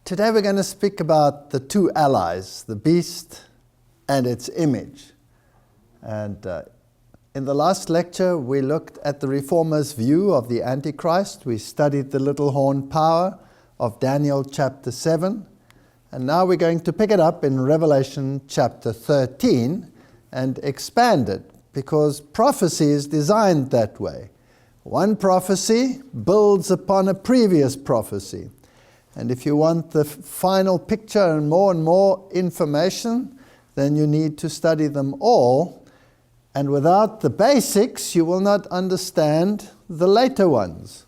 Today we're going to speak about the two allies, the beast and its image. And in the last lecture we looked at the Reformers' view of the Antichrist. We studied the little horn power of Daniel chapter 7. And now we're going to pick it up in Revelation chapter 13 and expand it, because prophecy is designed that way. One prophecy builds upon a previous prophecy. And if you want the final picture and more information, then you need to study them all. And without the basics, you will not understand the later ones.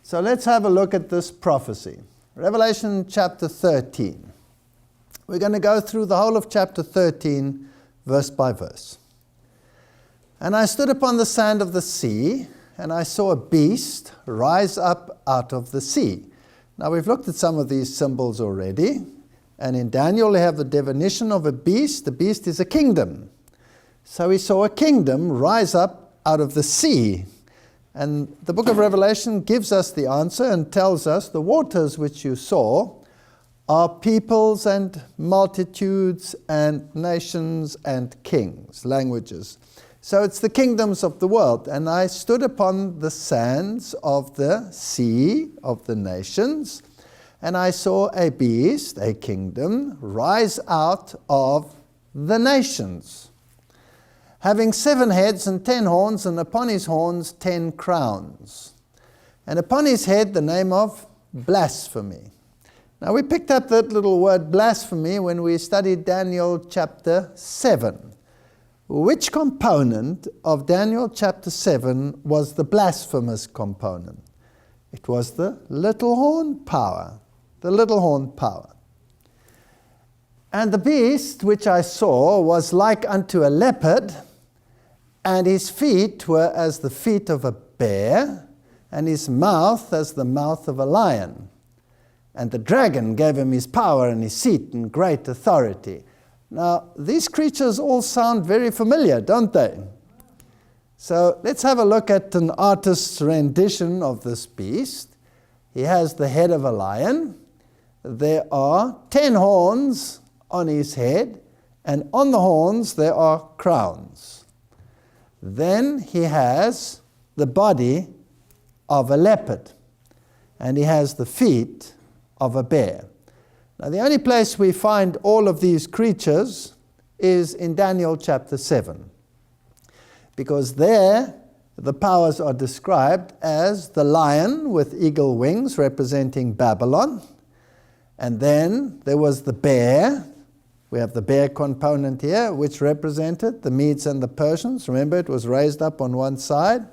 So let's have a look at this prophecy. Revelation chapter 13. We're going to go through the whole of chapter 13, verse by verse. And I stood upon the sand of the sea, and I saw a beast rise up out of the sea. Now we've looked at some of these symbols already, and in Daniel they have the definition of a beast. The beast is a kingdom. So he saw a kingdom rise up out of the sea. And the book of Revelation gives us the answer and tells us the waters which you saw are peoples and multitudes and nations and kings, languages. So it's the kingdoms of the world. And I stood upon the sands of the sea of the nations, and I saw a beast, a kingdom, rise out of the nations, having 7 heads and 10 horns, and upon his horns 10 crowns. And upon his head the name of Blasphemy. Now we picked up that little word blasphemy when we studied Daniel chapter 7. Which component of Daniel chapter 7 was the blasphemous component? It was the little horn power. The little horn power. And the beast which I saw was like unto a leopard, and his feet were as the feet of a bear, and his mouth as the mouth of a lion. And the dragon gave him his power and his seat and great authority. Now, these creatures all sound very familiar, don't they? So let's have a look at an artist's rendition of this beast. He has the head of a lion. There are 10 horns on his head, and on the horns there are crowns. Then he has the body of a leopard, and he has the feet of a bear. Now, the only place we find all of these creatures is in Daniel chapter 7, because there the powers are described as the lion with eagle wings representing Babylon, and then there was the bear. We have the bear component here, which represented the Medes and the Persians. Remember, it was raised up on one side.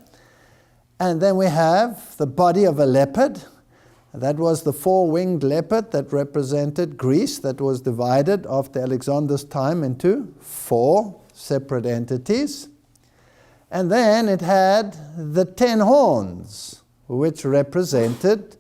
And then we have the body of a leopard. That was the 4-winged leopard that represented Greece, that was divided after Alexander's time into 4 separate entities. And then it had the 10 horns, which represented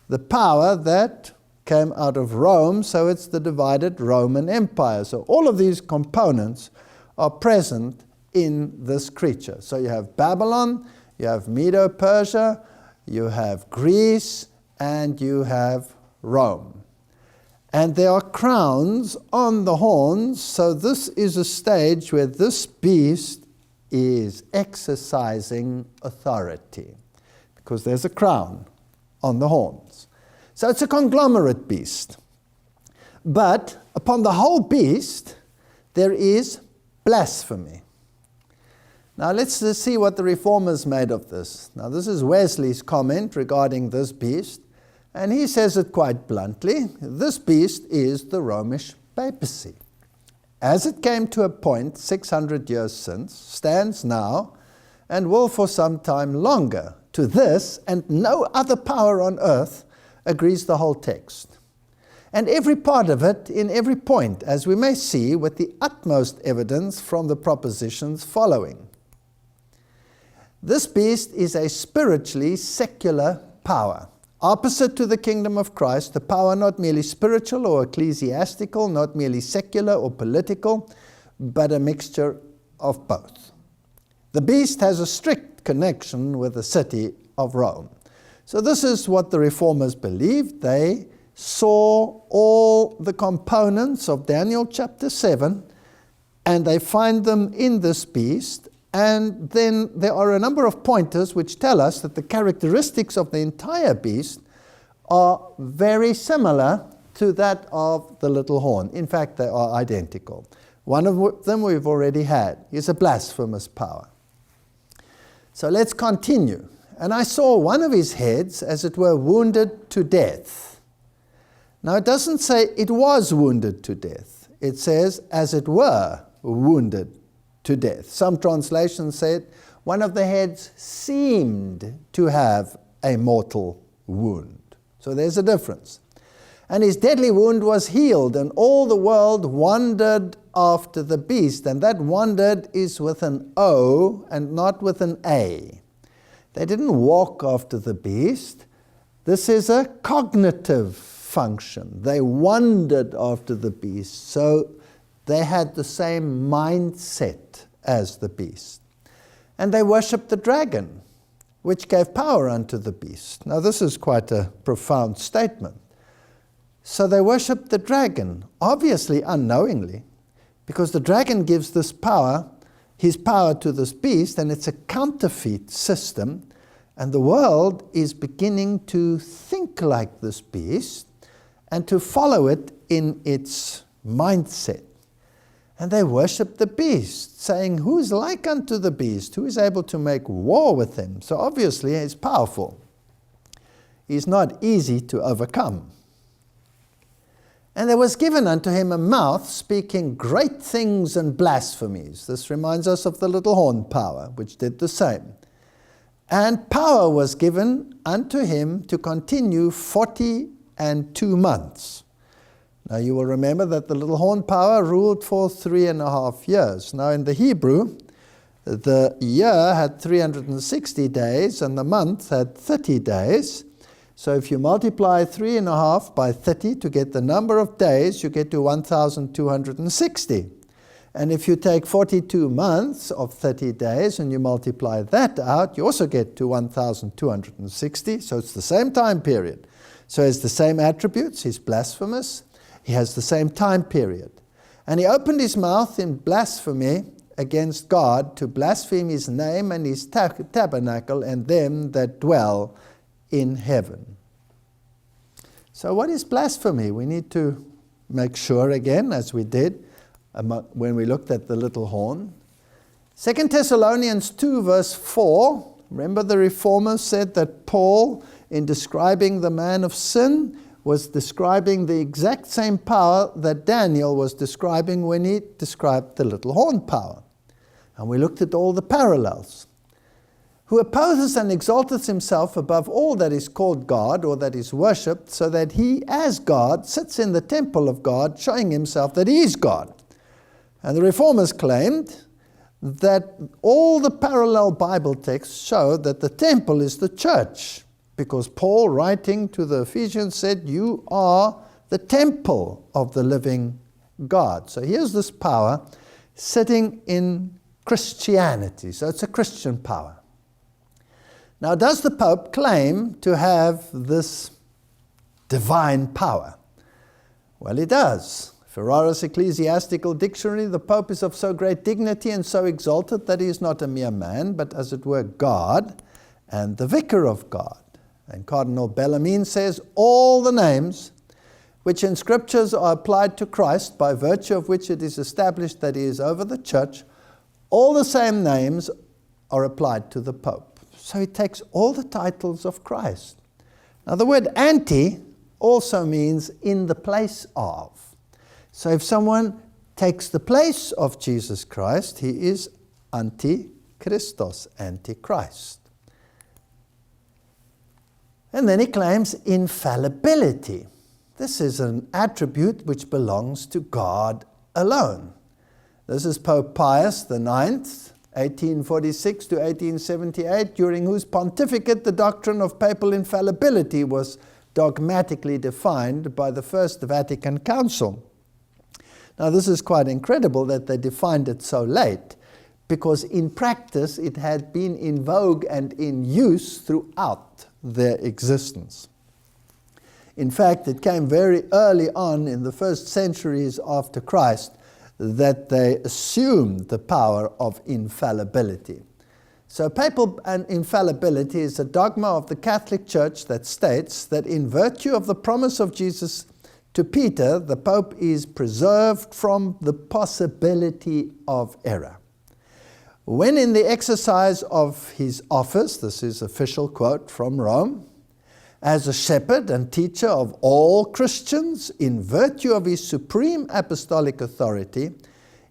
the power that came out of Rome, so it's the divided Roman Empire. So all of these components are present in this creature. So you have Babylon, you have Medo-Persia, you have Greece, and you have Rome. And there are crowns on the horns, so this is a stage where this beast is exercising authority, because there's a crown on the horns. So it's a conglomerate beast. But upon the whole beast, there is blasphemy. Now let's just see what the Reformers made of this. Now this is Wesley's comment regarding this beast. And he says it quite bluntly. This beast is the Romish papacy. As it came to a point 600 years since, stands now, and will for some time longer. To this and no other power on earth agrees the whole text. And every part of it in every point, as we may see with the utmost evidence from the propositions following. This beast is a spiritually secular power. Opposite to the kingdom of Christ, a power not merely spiritual or ecclesiastical, not merely secular or political, but a mixture of both. The beast has a strict connection with the city of Rome. So this is what the Reformers believed. They saw all the components of Daniel chapter 7, and they find them in this beast. And then there are a number of pointers which tell us that the characteristics of the entire beast are very similar to that of the little horn. In fact, they are identical. One of them we've already had. Is a blasphemous power. So let's continue. And I saw one of his heads, as it were, wounded to death. Now it doesn't say it was wounded to death. It says, as it were, wounded to death. Some translations said one of the heads seemed to have a mortal wound. So there's a difference. And his deadly wound was healed, and all the world wondered after the beast. And that wondered is with an O and not with an A. They didn't walk after the beast. This is a cognitive function. They wondered after the beast. So they had the same mindset as the beast. And they worshipped the dragon, which gave power unto the beast. Now this is quite a profound statement. So they worshipped the dragon, obviously unknowingly, because the dragon gives this power, his power to this beast, and it's a counterfeit system, and the world is beginning to think like this beast and to follow it in its mindset. And they worship the beast, saying, who is like unto the beast? Who is able to make war with him? So obviously he's powerful. He's not easy to overcome. And there was given unto him a mouth speaking great things and blasphemies. This reminds us of the little horn power, which did the same. And power was given unto him to continue 42 months. Now you will remember that the little horn power ruled for 3.5 years. Now in the Hebrew, the year had 360 days and the month had 30 days. So if you multiply 3.5 by 30 to get the number of days, you get to 1,260. And if you take 42 months of 30 days and you multiply that out, you also get to 1,260. So it's the same time period. So he has the same attributes. He's blasphemous. He has the same time period. And he opened his mouth in blasphemy against God to blaspheme his name and his tabernacle and them that dwell in heaven. So what is blasphemy? We need to make sure again, as we did when we looked at the little horn. 2 Thessalonians 2 verse 4, remember the Reformers said that Paul, in describing the man of sin, was describing the exact same power that Daniel was describing when he described the little horn power. And we looked at all the parallels. Who opposes and exalteth himself above all that is called God or that is worshipped, so that he, as God, sits in the temple of God, showing himself that he is God. And the Reformers claimed that all the parallel Bible texts show that the temple is the church, because Paul, writing to the Ephesians, said, you are the temple of the living God. So here's this power sitting in Christianity. So it's a Christian power. Now, does the Pope claim to have this divine power? Well, he does. Ferrara's Ecclesiastical Dictionary, the Pope is of so great dignity and so exalted that he is not a mere man, but as it were God and the vicar of God. And Cardinal Bellarmine says, all the names which in Scriptures are applied to Christ, by virtue of which it is established that he is over the church, all the same names are applied to the Pope. So he takes all the titles of Christ. Now the word anti also means in the place of. So if someone takes the place of Jesus Christ, he is Antichristos, Antichrist. And then he claims infallibility. This is an attribute which belongs to God alone. This is Pope Pius IX, 1846 to 1878, during whose pontificate the doctrine of papal infallibility was dogmatically defined by the First Vatican Council. Now this is quite incredible that they defined it so late, because in practice it had been in vogue and in use throughout their existence. In fact, it came very early on in the first centuries after Christ that they assumed the power of infallibility. So papal infallibility is a dogma of the Catholic Church that states that in virtue of the promise of Jesus to Peter, the Pope is preserved from the possibility of error. When in the exercise of his office, this is official quote from Rome, as a shepherd and teacher of all Christians, in virtue of his supreme apostolic authority,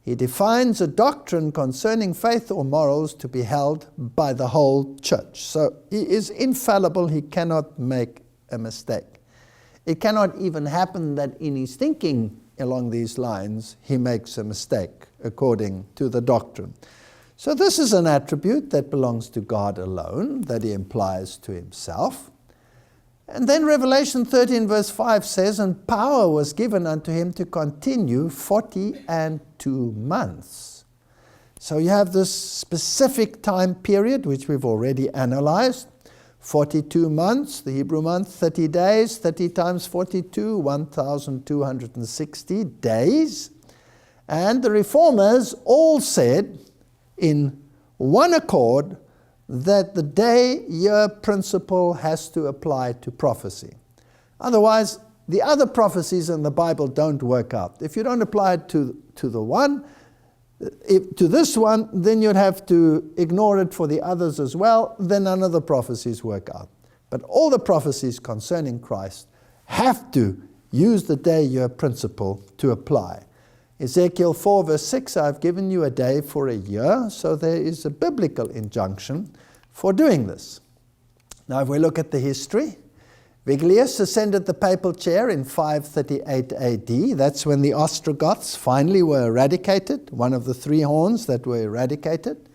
he defines a doctrine concerning faith or morals to be held by the whole church. So he is infallible, he cannot make a mistake. It cannot even happen that in his thinking along these lines, he makes a mistake according to the doctrine. So this is an attribute that belongs to God alone, that he implies to himself. And then Revelation 13 verse 5 says, and power was given unto him to continue 42 months. So you have this specific time period, which we've already analyzed. 42 months, the Hebrew month, 30 days, 30 times 42, 1,260 days. And the reformers all said in one accord that the day-year principle has to apply to prophecy. Otherwise, the other prophecies in the Bible don't work out. If you don't apply it to this one, then you'd have to ignore it for the others as well. Then none of the prophecies work out. But all the prophecies concerning Christ have to use the day-year principle to apply. Ezekiel 4 verse 6, I've given you a day for a year. So there is a biblical injunction for doing this. Now if we look at the history, Vicarius ascended the papal chair in 538 AD. That's when the Ostrogoths finally were eradicated, one of the three horns that were eradicated,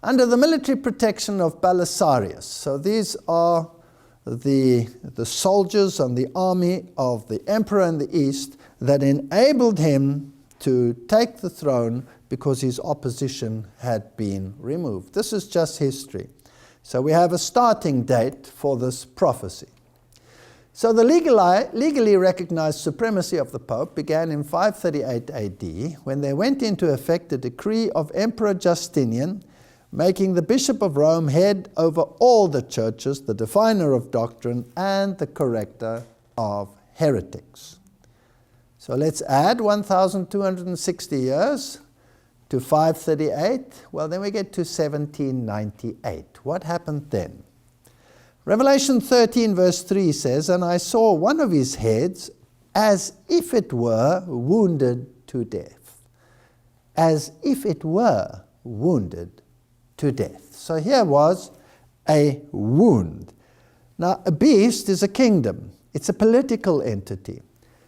under the military protection of Belisarius. So these are the soldiers and the army of the emperor in the east that enabled him to take the throne because his opposition had been removed. This is just history. So we have a starting date for this prophecy. So the legally recognized supremacy of the Pope began in 538 AD when there went into effect a decree of Emperor Justinian making the Bishop of Rome head over all the churches, the definer of doctrine, and the corrector of heretics. So let's add 1,260 years to 538. Well, then we get to 1798. What happened then? Revelation 13 verse 3 says, and I saw one of his heads as if it were wounded to death. As if it were wounded to death. So here was a wound. Now, a beast is a kingdom. It's a political entity.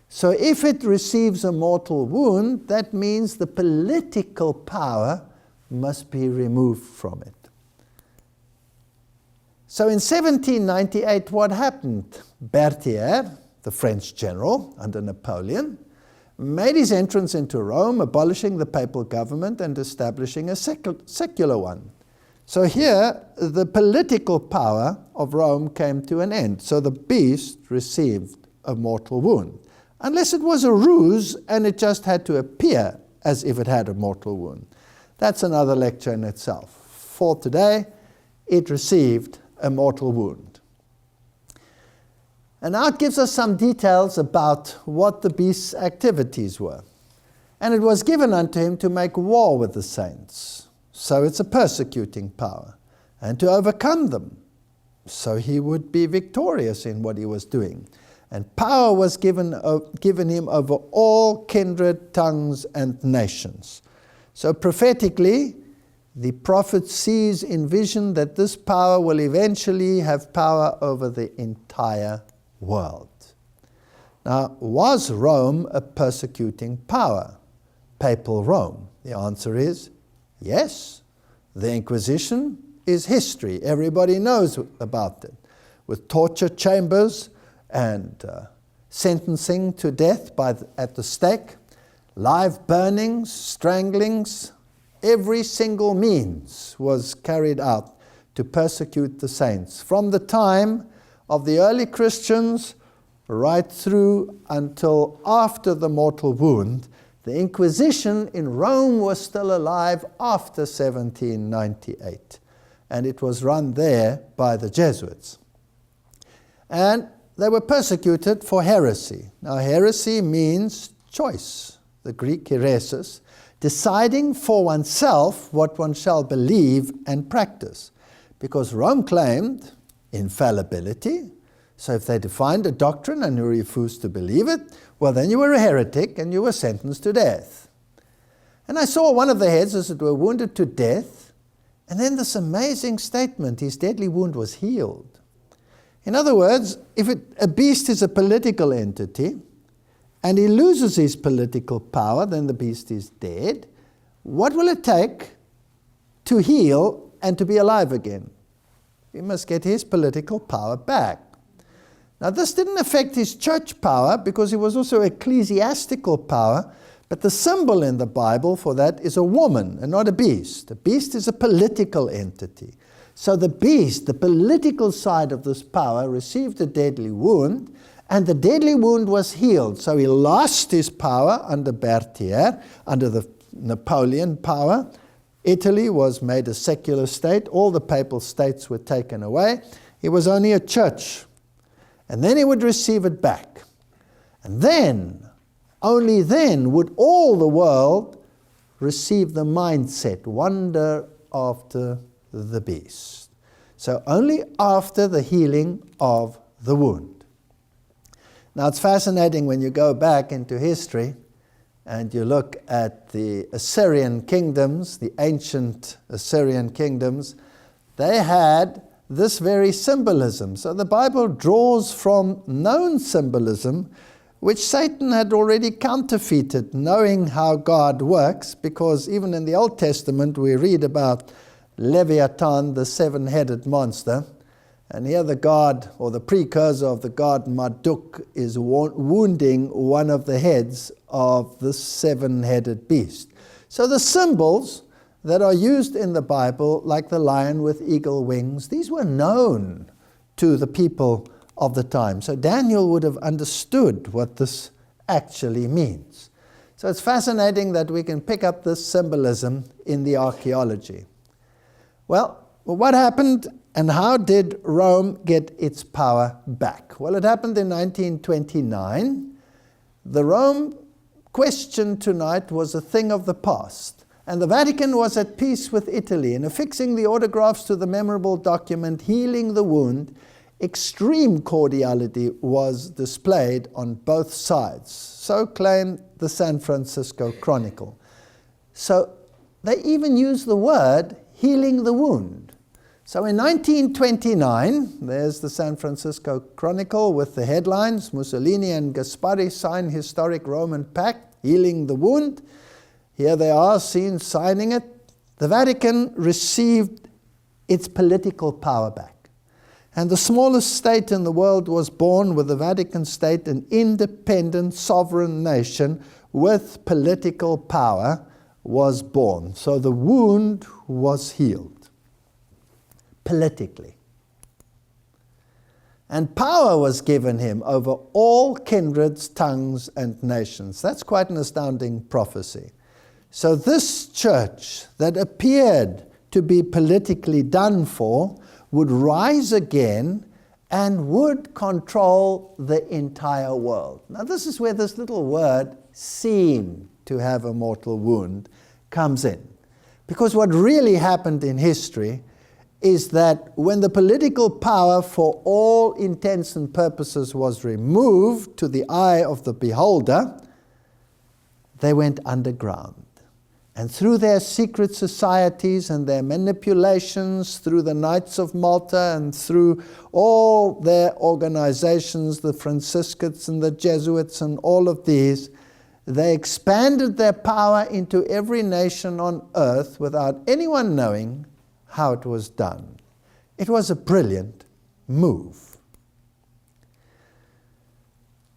So if it receives a mortal wound, that means the political power must be removed from it. So in 1798, what happened? Berthier, the French general under Napoleon, made his entrance into Rome, abolishing the papal government and establishing a secular one. So here, the political power of Rome came to an end. So the beast received a mortal wound. Unless it was a ruse and it just had to appear as if it had a mortal wound. That's another lecture in itself. For today, it received a mortal wound. And now it gives us some details about what the beast's activities were. And it was given unto him to make war with the saints. So it's a persecuting power. And to overcome them. So he would be victorious in what he was doing. And power was given him over all kindred, tongues, and nations. So prophetically, the prophet sees in vision that this power will eventually have power over the entire world. Now, was Rome a persecuting power? Papal Rome? The answer is yes. The Inquisition is history. Everybody knows about it. With torture chambers and sentencing to death at the stake, live burnings, stranglings, every single means was carried out to persecute the saints. From the time of the early Christians right through until after the mortal wound. The Inquisition in Rome was still alive after 1798, and it was run there by the Jesuits. And they were persecuted for heresy. Now, heresy means choice, the Greek heresis, deciding for oneself what one shall believe and practice. Because Rome claimed infallibility, so if they defined a doctrine and you refused to believe it, well, then you were a heretic and you were sentenced to death. And I saw one of the heads, as it were, wounded to death, and then this amazing statement, his deadly wound was healed. In other words, if a beast is a political entity, and he loses his political power, then the beast is dead. What will it take to heal and to be alive again? He must get his political power back. Now, this didn't affect his church power because he was also ecclesiastical power, but the symbol in the Bible for that is a woman and not a beast. A beast is a political entity. So the beast, the political side of this power, received a deadly wound, and the deadly wound was healed. So he lost his power under Berthier, under the Napoleon power. Italy was made a secular state. All the papal states were taken away. It was only a church. And then he would receive it back. And then, only then, would all the world receive the mindset, wonder after the beast. So only after the healing of the wound. Now, it's fascinating when you go back into history and you look at the Assyrian kingdoms, the ancient Assyrian kingdoms. They had this very symbolism. So the Bible draws from known symbolism, which Satan had already counterfeited, knowing how God works, because even in the Old Testament we read about Leviathan, the seven-headed monster, and here the god, or the precursor of the god Marduk, is wounding one of the heads of the seven-headed beast. So the symbols that are used in the Bible, like the lion with eagle wings, these were known to the people of the time. So Daniel would have understood what this actually means. So it's fascinating that we can pick up this symbolism in the archaeology. Well, what happened and how did Rome get its power back? Well, it happened in 1929. The Rome question tonight was a thing of the past. And the Vatican was at peace with Italy. In affixing the autographs to the memorable document, Healing the Wound, extreme cordiality was displayed on both sides. So claimed the San Francisco Chronicle. So they even used the word healing the wound. So in 1929, there's the San Francisco Chronicle with the headlines, Mussolini and Gaspari sign historic Roman pact, healing the wound. Here they are seen signing it. The Vatican received its political power back. And the smallest state in the world was born with the Vatican State, an independent sovereign nation with political power was born. So the wound was healed politically. And power was given him over all kindreds, tongues, and nations. That's quite an astounding prophecy. So this church that appeared to be politically done for would rise again and would control the entire world. Now this is where this little word, seem to have a mortal wound, comes in. Because what really happened in history is that when the political power for all intents and purposes was removed to the eye of the beholder, they went underground. And through their secret societies and their manipulations, through the Knights of Malta and through all their organizations, the Franciscans and the Jesuits and all of these, they expanded their power into every nation on earth without anyone knowing how it was done. It was a brilliant move.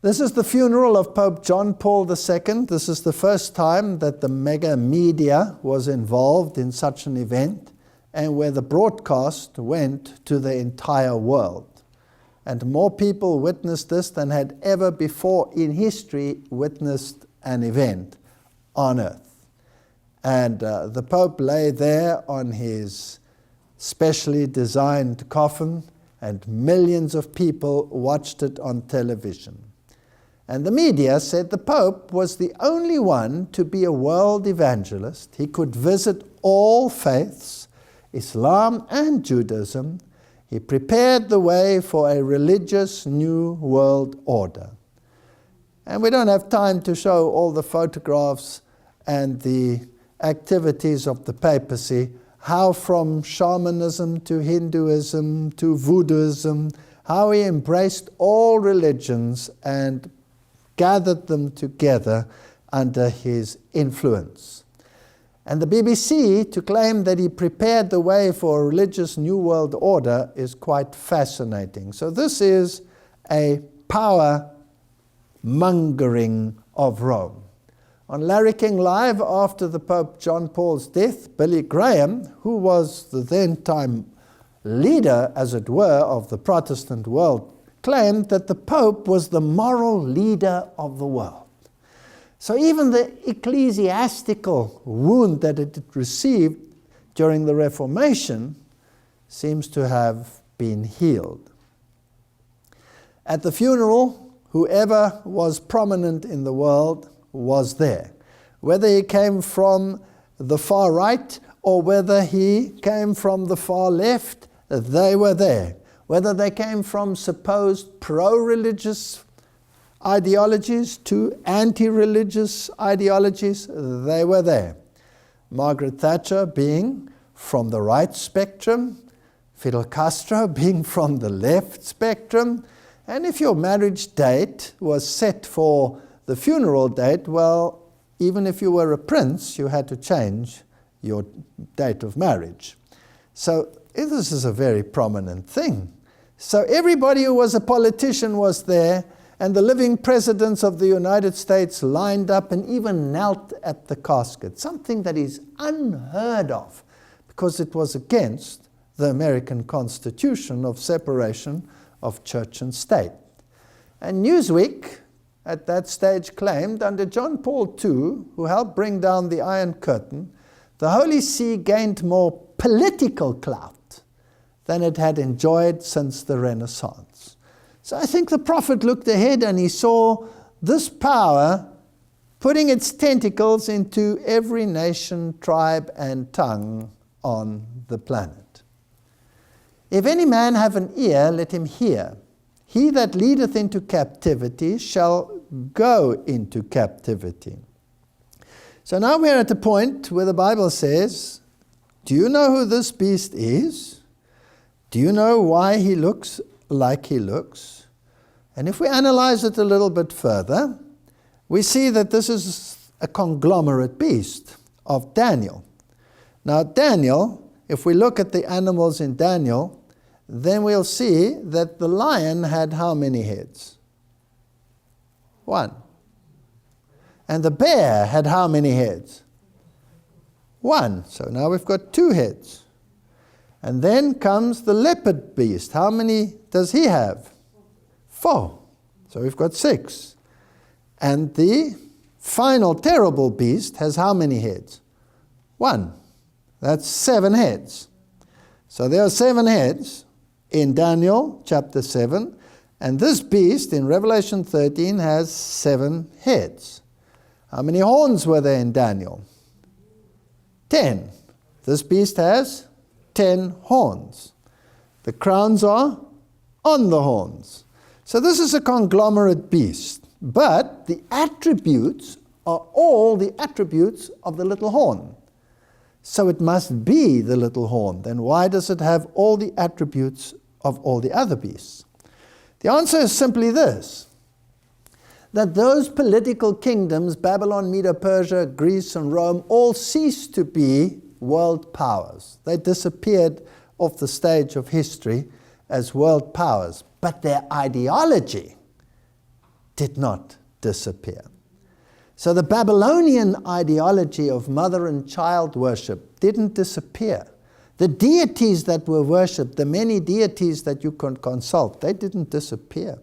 This is the funeral of Pope John Paul II. This is the first time that the mega media was involved in such an event and where the broadcast went to the entire world. and more people witnessed this than had ever before in history witnessed an event on earth. And the Pope lay there on his specially designed coffin, and millions of people watched it on television. And the media said the Pope was the only one to be a world evangelist. He could visit all faiths, Islam and Judaism. He prepared the way for a religious new world order. And we don't have time to show all the photographs and the activities of the papacy, how from shamanism to Hinduism to Voodooism, how he embraced all religions and gathered them together under his influence. And the BBC, to claim that he prepared the way for a religious new world order, is quite fascinating. So this is a power mongering of Rome. On Larry King Live, after the Pope John Paul's death, Billy Graham, who was the then-time leader, as it were, of the Protestant world, claimed that the Pope was the moral leader of the world. So even the ecclesiastical wound that it had received during the Reformation seems to have been healed. At the funeral, whoever was prominent in the world was there. Whether he came from the far right or whether he came from the far left, they were there. Whether they came from supposed pro-religious ideologies to anti-religious ideologies, they were there. Margaret Thatcher being from the right spectrum, Fidel Castro being from the left spectrum, and if your marriage date was set for the funeral date, well, even if you were a prince, you had to change your date of marriage. So this is a very prominent thing. So everybody who was a politician was there, and the living presidents of the United States lined up and even knelt at the casket, something that is unheard of because it was against the American Constitution of separation of church and state. And Newsweek at that stage claimed, under John Paul II, who helped bring down the Iron Curtain, the Holy See gained more political clout than it had enjoyed since the Renaissance. So I think the prophet looked ahead and he saw this power putting its tentacles into every nation, tribe, and tongue on the planet. If any man have an ear, let him hear. He that leadeth into captivity shall go into captivity. So now we're at a point where the Bible says, do you know who this beast is? Do you know why he looks like he looks? And if we analyze it a little bit further, we see that this is a conglomerate beast of Daniel. Now Daniel, if we look at the animals in Daniel, then we'll see that the lion had how many heads? 1. And the bear had how many heads? 1. So now we've got 2 heads. And then comes the leopard beast. How many does he have? 4. So we've got 6. And the final terrible beast has how many heads? 1. That's 7 heads. So there are 7 heads in Daniel chapter 7, and this beast in Revelation 13 has 7 heads. How many horns were there in Daniel? 10. This beast has 10 horns. The crowns are on the horns. So this is a conglomerate beast, but the attributes are all the attributes of the little horn. So it must be the little horn. Then why does it have all the attributes of all the other beasts? The answer is simply this, that those political kingdoms, Babylon, Medo-Persia, Greece, and Rome, all ceased to be world powers. They disappeared off the stage of history as world powers, but their ideology did not disappear. So the Babylonian ideology of mother and child worship didn't disappear. The deities that were worshipped, the many deities that you can consult, they didn't disappear.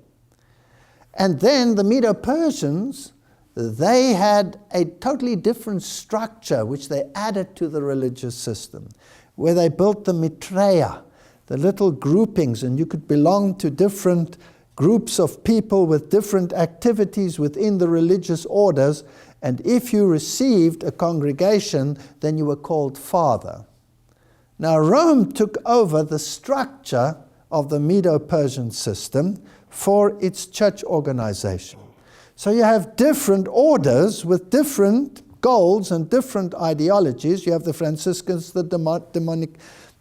And then the Medo-Persians, they had a totally different structure which they added to the religious system, where they built the Maitreya, the little groupings, and you could belong to different groups of people with different activities within the religious orders, and if you received a congregation, then you were called father. Now Rome took over the structure of the Medo-Persian system for its church organization. So you have different orders with different goals and different ideologies. You have the Franciscans, the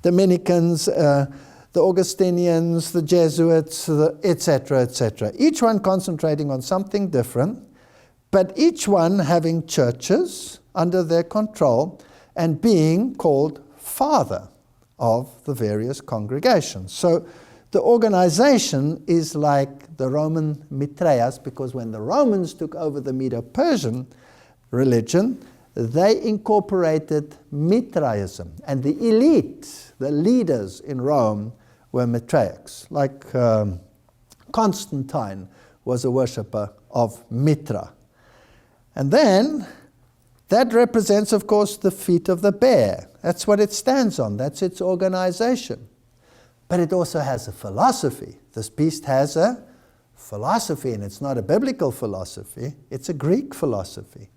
Dominicans, the Augustinians, the Jesuits, etc., etc. Each one concentrating on something different, but each one having churches under their control and being called father of the various congregations. So the organization is like the Roman Maitreya, because when the Romans took over the Medo-Persian religion, they incorporated Mitraism, and the elite, the leaders in Rome, were Maitreics. Like Constantine was a worshipper of Mitra. And then that represents, of course, the feet of the bear. That's what it stands on. That's its organization. But it also has a philosophy. This beast has a philosophy, and it's not a biblical philosophy. It's a Greek philosophy.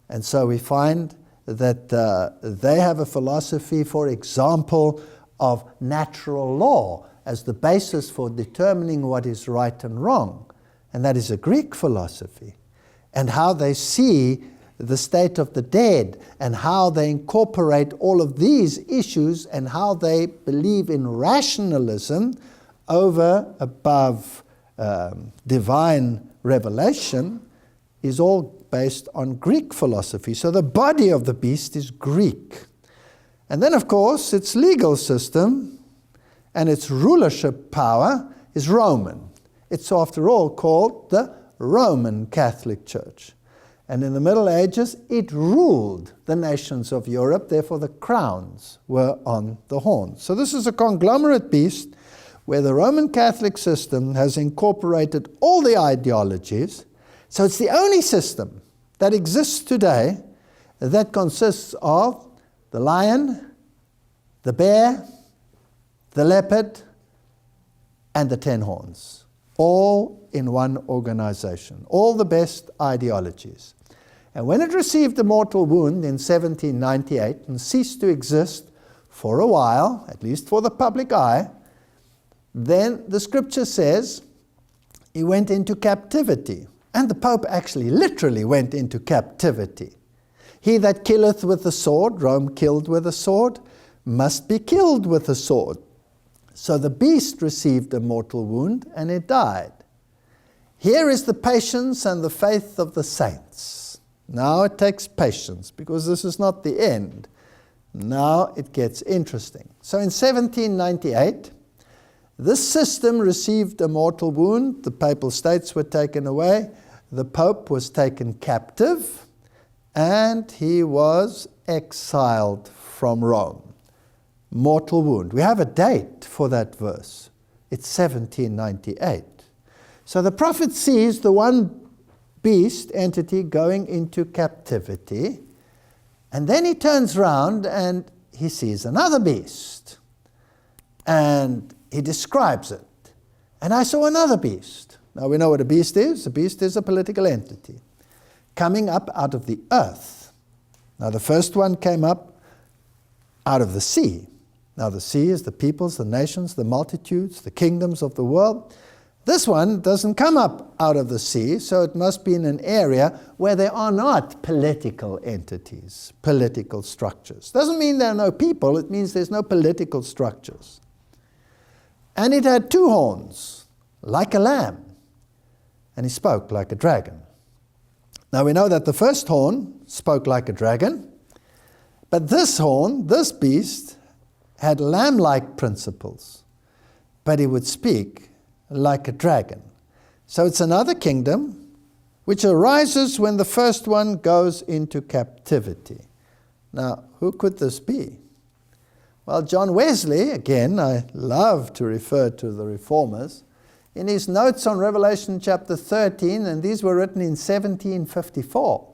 And so we find that they have a philosophy, for example, of natural law as the basis for determining what is right and wrong. And that is a Greek philosophy. And how they see the state of the dead, and how they incorporate all of these issues, and how they believe in rationalism above divine revelation, is all based on Greek philosophy. So the body of the beast is Greek. And then, of course, its legal system and its rulership power is Roman. It's, after all, called the Roman Catholic Church. And in the Middle Ages, it ruled the nations of Europe. Therefore, the crowns were on the horns. So this is a conglomerate beast where the Roman Catholic system has incorporated all the ideologies. So it's the only system that exists today that consists of the lion, the bear, the leopard, and the 10 horns, all in one organization, all the best ideologies. And when it received a mortal wound in 1798 and ceased to exist for a while, at least for the public eye, then the scripture says he went into captivity. And the Pope actually literally went into captivity. He that killeth with the sword, Rome killed with a sword, must be killed with a sword. So the beast received a mortal wound and it died. Here is the patience and the faith of the saints. Now it takes patience, because this is not the end. Now it gets interesting. So in 1798, this system received a mortal wound. The Papal States were taken away. The Pope was taken captive, and he was exiled from Rome. Mortal wound. We have a date for that verse. It's 1798. So the prophet sees the one beast entity going into captivity, and then he turns around and he sees another beast, and he describes it. And I saw another beast. Now we know what a beast is. A beast is a political entity coming up out of the earth. Now the first one came up out of the sea. Now the sea is the peoples, the nations, the multitudes, the kingdoms of the world. This one doesn't come up out of the sea, so it must be in an area where there are not political entities, political structures. Doesn't mean there are no people, it means there's no political structures. And it had 2 horns, like a lamb, and he spoke like a dragon. Now we know that the first horn spoke like a dragon, but this horn, this beast, had lamb-like principles, but he would speak like a dragon. So it's another kingdom which arises when the first one goes into captivity. Now, who could this be? Well, John Wesley, again, I love to refer to the Reformers, in his notes on Revelation chapter 13, and these were written in 1754,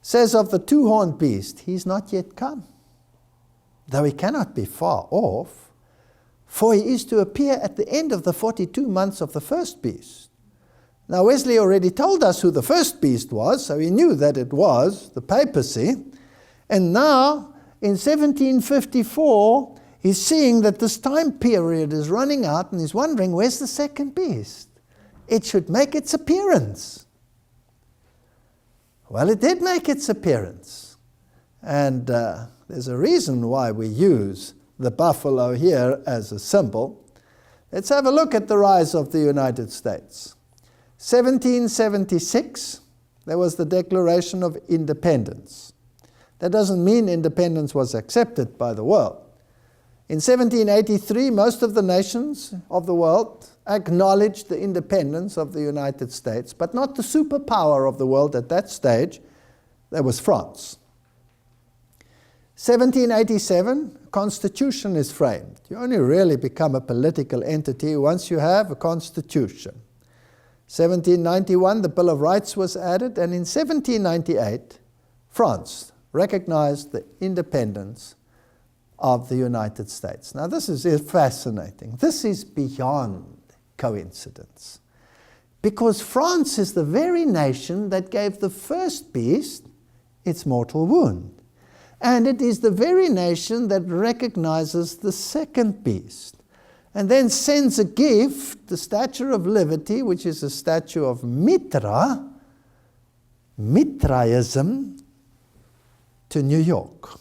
says of the two-horned beast, he's not yet come, though he cannot be far off, for he is to appear at the end of the 42 months of the first beast. Now Wesley already told us who the first beast was, so he knew that it was the papacy, and now in 1754, he's seeing that this time period is running out and he's wondering, where's the second beast? It should make its appearance. Well, it did make its appearance. And there's a reason why we use the buffalo here as a symbol. Let's have a look at the rise of the United States. 1776, there was the Declaration of Independence. That doesn't mean independence was accepted by the world. In 1783, most of the nations of the world acknowledged the independence of the United States, but not the superpower of the world at that stage. That was France. 1787, constitution is framed. You only really become a political entity once you have a constitution. 1791, the Bill of Rights was added, and in 1798, France recognized the independence of the United States. Now this is fascinating. This is beyond coincidence, because France is the very nation that gave the first beast its mortal wound. And it is the very nation that recognizes the second beast, and then sends a gift, the Statue of Liberty, which is a statue of Mithraism, to New York.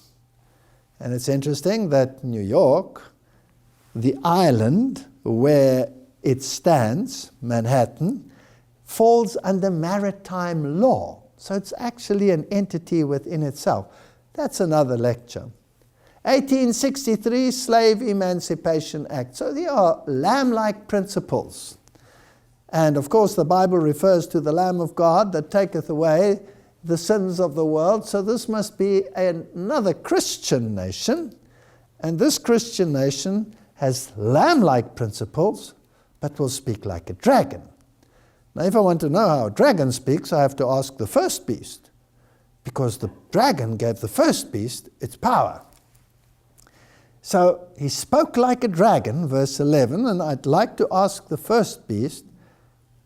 And it's interesting that New York, the island where it stands, Manhattan, falls under maritime law. So it's actually an entity within itself. That's another lecture. 1863, Slave Emancipation Act. So they are lamb-like principles. And of course the Bible refers to the Lamb of God that taketh away the sins of the world. So this must be another Christian nation. And this Christian nation has lamb-like principles, but will speak like a dragon. Now if I want to know how a dragon speaks, I have to ask the first beast, because the dragon gave the first beast its power. So he spoke like a dragon, verse 11, and I'd like to ask the first beast,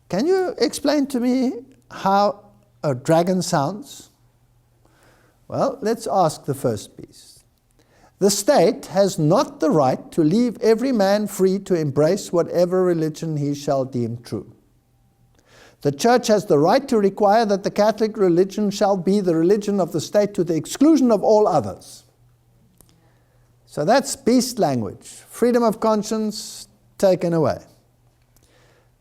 can you explain to me how a dragon sounds? Well, let's ask the first beast. The state has not the right to leave every man free to embrace whatever religion he shall deem true. The church has the right to require that the Catholic religion shall be the religion of the state to the exclusion of all others. So that's beast language. Freedom of conscience taken away.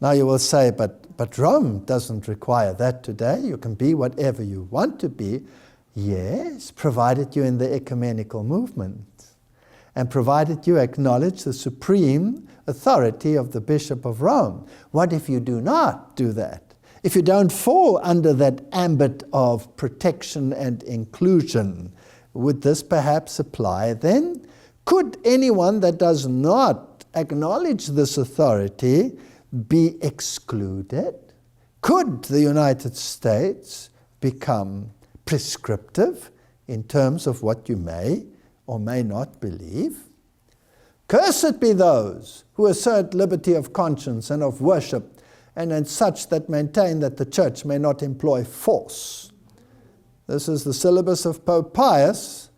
Now you will say, but Rome doesn't require that today. You can be whatever you want to be. Yes, provided you're in the ecumenical movement, and provided you acknowledge the supreme authority of the Bishop of Rome. What if you do not do that? If you don't fall under that ambit of protection and inclusion, would this perhaps apply then? Could anyone that does not acknowledge this authority be excluded? Could the United States become prescriptive in terms of what you may or may not believe? Cursed be those who assert liberty of conscience and of worship, and such that maintain that the church may not employ force. This is the syllabus of Pope Pius,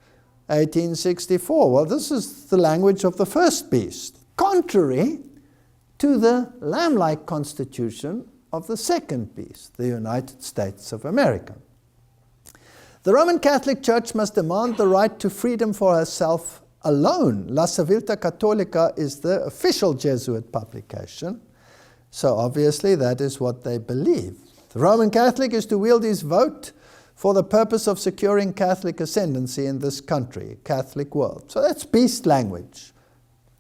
1864. Well, this is the language of the first beast, contrary to the lamb-like constitution of the second beast, the United States of America. The Roman Catholic Church must demand the right to freedom for herself alone. La Civiltà Cattolica is the official Jesuit publication. So obviously that is what they believe. The Roman Catholic is to wield his vote for the purpose of securing Catholic ascendancy in this country, Catholic world. So that's beast language.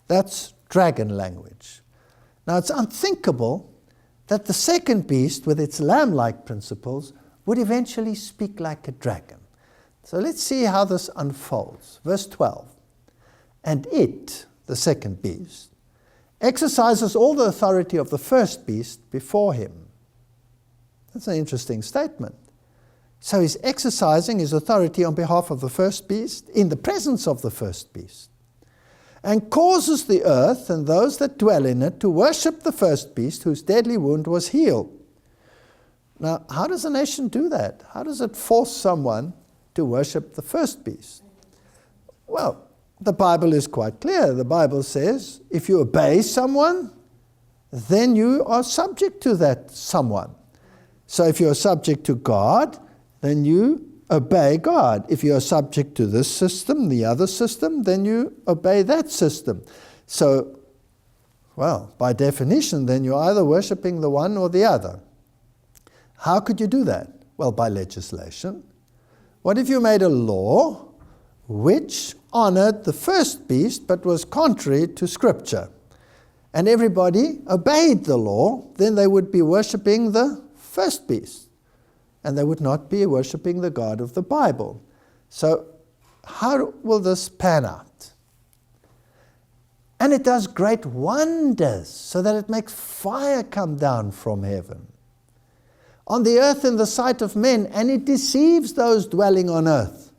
That's dragon language. Now it's unthinkable that the second beast, with its lamb-like principles, would eventually speak like a dragon. So let's see how this unfolds. Verse 12. and it, the second beast, exercises all the authority of the first beast before him. That's an interesting statement. So he's exercising his authority on behalf of the first beast in the presence of the first beast, and causes the earth and those that dwell in it to worship the first beast whose deadly wound was healed. Now, how does a nation do that? How does it force someone to worship the first beast? Well, the Bible is quite clear. The Bible says if you obey someone, then you are subject to that someone. So if you are subject to God, then you obey God. If you are subject to this system, the other system, then you obey that system. So, well, by definition, then you're either worshipping the one or the other. How could you do that? Well, by legislation. What if you made a law which honored the first beast but was contrary to Scripture, and everybody obeyed the law? Then they would be worshipping the first beast, and they would not be worshipping the God of the Bible. So how will this pan out? And it does great wonders, so that it makes fire come down from heaven on the earth in the sight of men, and it deceives those dwelling on earth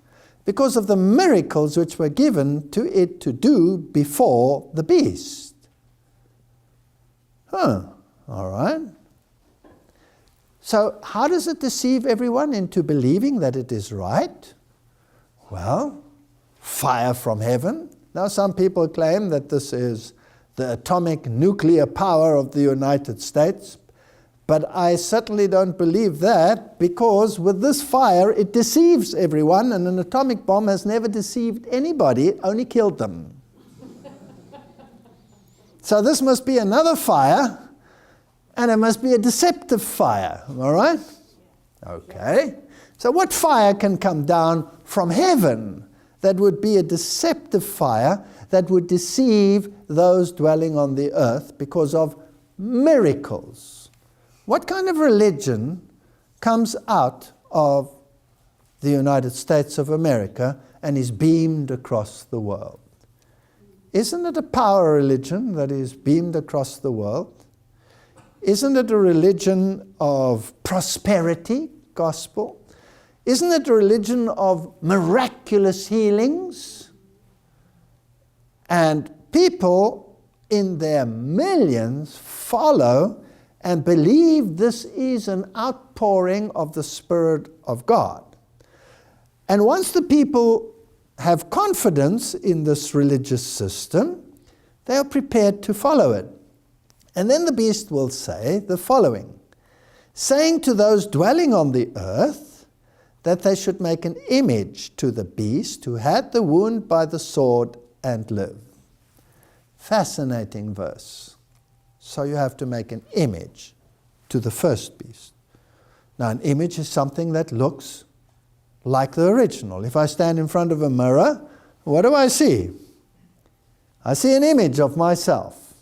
because of the miracles which were given to it to do before the beast. All right. So how does it deceive everyone into believing that it is right? Well, fire from heaven. Now some people claim that this is the atomic nuclear power of the United States, but I certainly don't believe that, because with this fire it deceives everyone, and an atomic bomb has never deceived anybody, it only killed them. So this must be another fire, and it must be a deceptive fire, all right? Okay. So what fire can come down from heaven that would be a deceptive fire that would deceive those dwelling on the earth because of miracles? What kind of religion comes out of the United States of America and is beamed across the world? Isn't it a power religion that is beamed across the world? Isn't it a religion of prosperity gospel? Isn't it a religion of miraculous healings? And people in their millions follow and believe this is an outpouring of the Spirit of God. And once the people have confidence in this religious system, they are prepared to follow it. And then the beast will say the following, saying to those dwelling on the earth that they should make an image to the beast who had the wound by the sword and lived. Fascinating verse. So you have to make an image to the first beast. Now an image is something that looks like the original. If I stand in front of a mirror, what do I see? I see an image of myself.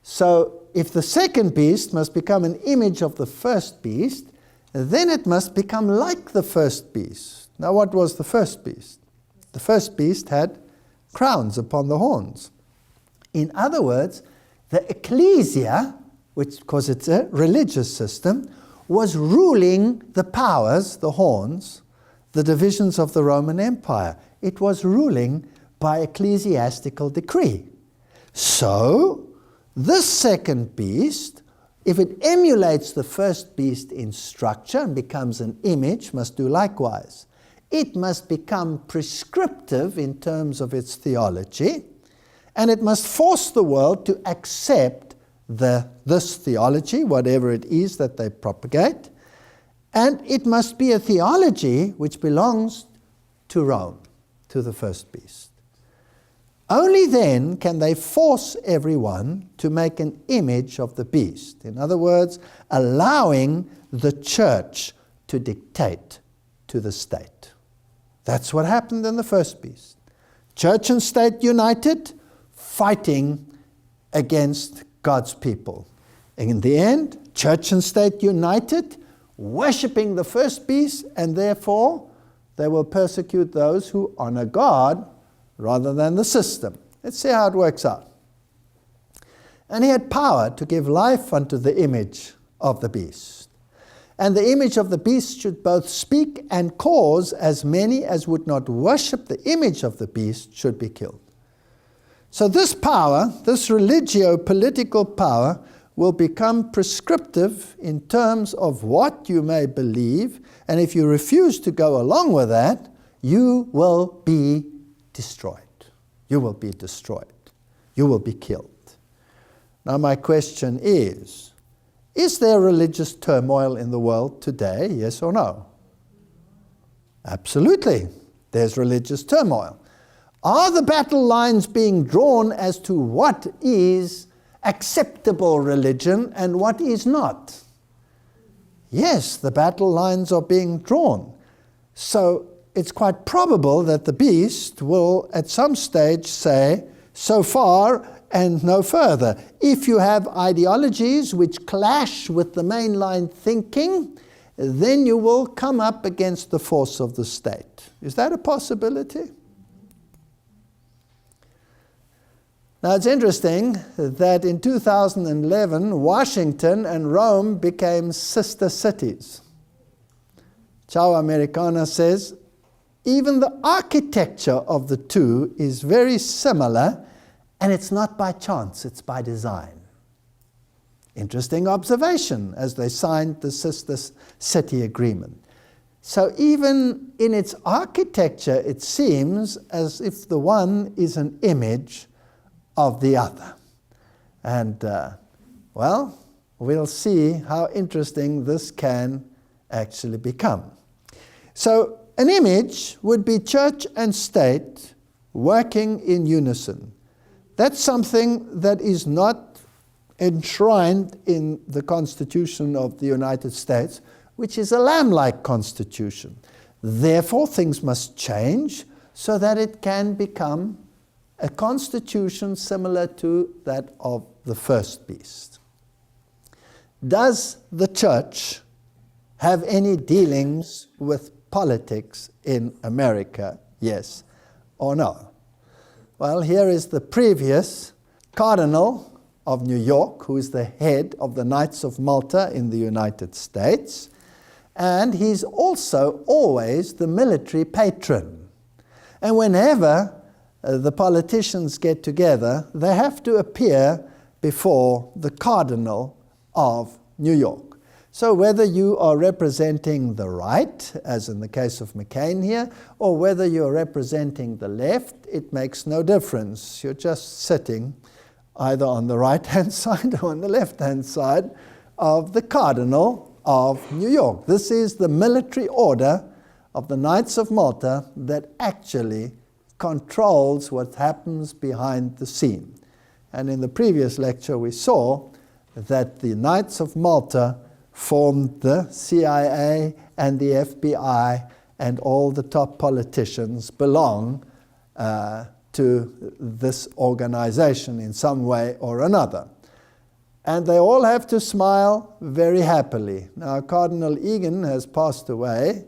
So if the second beast must become an image of the first beast, then it must become like the first beast. Now what was the first beast? The first beast had crowns upon the horns. In other words, the ecclesia, which, because it's a religious system, was ruling the powers, the horns, the divisions of the Roman Empire. It was ruling by ecclesiastical decree. So, this second beast, if it emulates the first beast in structure and becomes an image, must do likewise. It must become prescriptive in terms of its theology, and it must force the world to accept this theology, whatever it is that they propagate, and it must be a theology which belongs to Rome, to the first beast. Only then can they force everyone to make an image of the beast. In other words, allowing the church to dictate to the state. That's what happened in the first beast. Church and state united, fighting against God's people. And in the end, church and state united, worshipping the first beast, and therefore they will persecute those who honor God rather than the system. Let's see how it works out. And he had power to give life unto the image of the beast. And the image of the beast should both speak and cause as many as would not worship the image of the beast should be killed. So this power, this religio-political power, will become prescriptive in terms of what you may believe, and if you refuse to go along with that, you will be destroyed. You will be destroyed. You will be killed. Now my question is there religious turmoil in the world today, yes or no? Absolutely. There's religious turmoil. Are the battle lines being drawn as to what is acceptable religion and what is not? Yes, the battle lines are being drawn. So it's quite probable that the beast will at some stage say, so far and no further. If you have ideologies which clash with the mainline thinking, then you will come up against the force of the state. Is that a possibility? Now it's interesting that in 2011, Washington and Rome became sister cities. Ciao Americana says, even the architecture of the two is very similar, and it's not by chance, it's by design. Interesting observation as they signed the sister city agreement. So even in its architecture, it seems as if the one is an image of the other. And, well, we'll see how interesting this can actually become. So an image would be church and state working in unison. That's something that is not enshrined in the Constitution of the United States, which is a lamb-like constitution. Therefore, things must change so that it can become a constitution similar to that of the first beast. Does the church have any dealings with politics in America? Yes or no? Well, here is the previous Cardinal of New York, who is the head of the Knights of Malta in the United States, and he's also always the military patron. And whenever the politicians get together, they have to appear before the Cardinal of New York. So whether you are representing the right, as in the case of McCain here, or whether you're representing the left, it makes no difference. You're just sitting either on the right-hand side or on the left-hand side of the Cardinal of New York. This is the military order of the Knights of Malta that actually controls what happens behind the scene. And in the previous lecture we saw that the Knights of Malta formed the CIA and the FBI, and all the top politicians belong to this organization in some way or another. And they all have to smile very happily. Now, Cardinal Egan has passed away,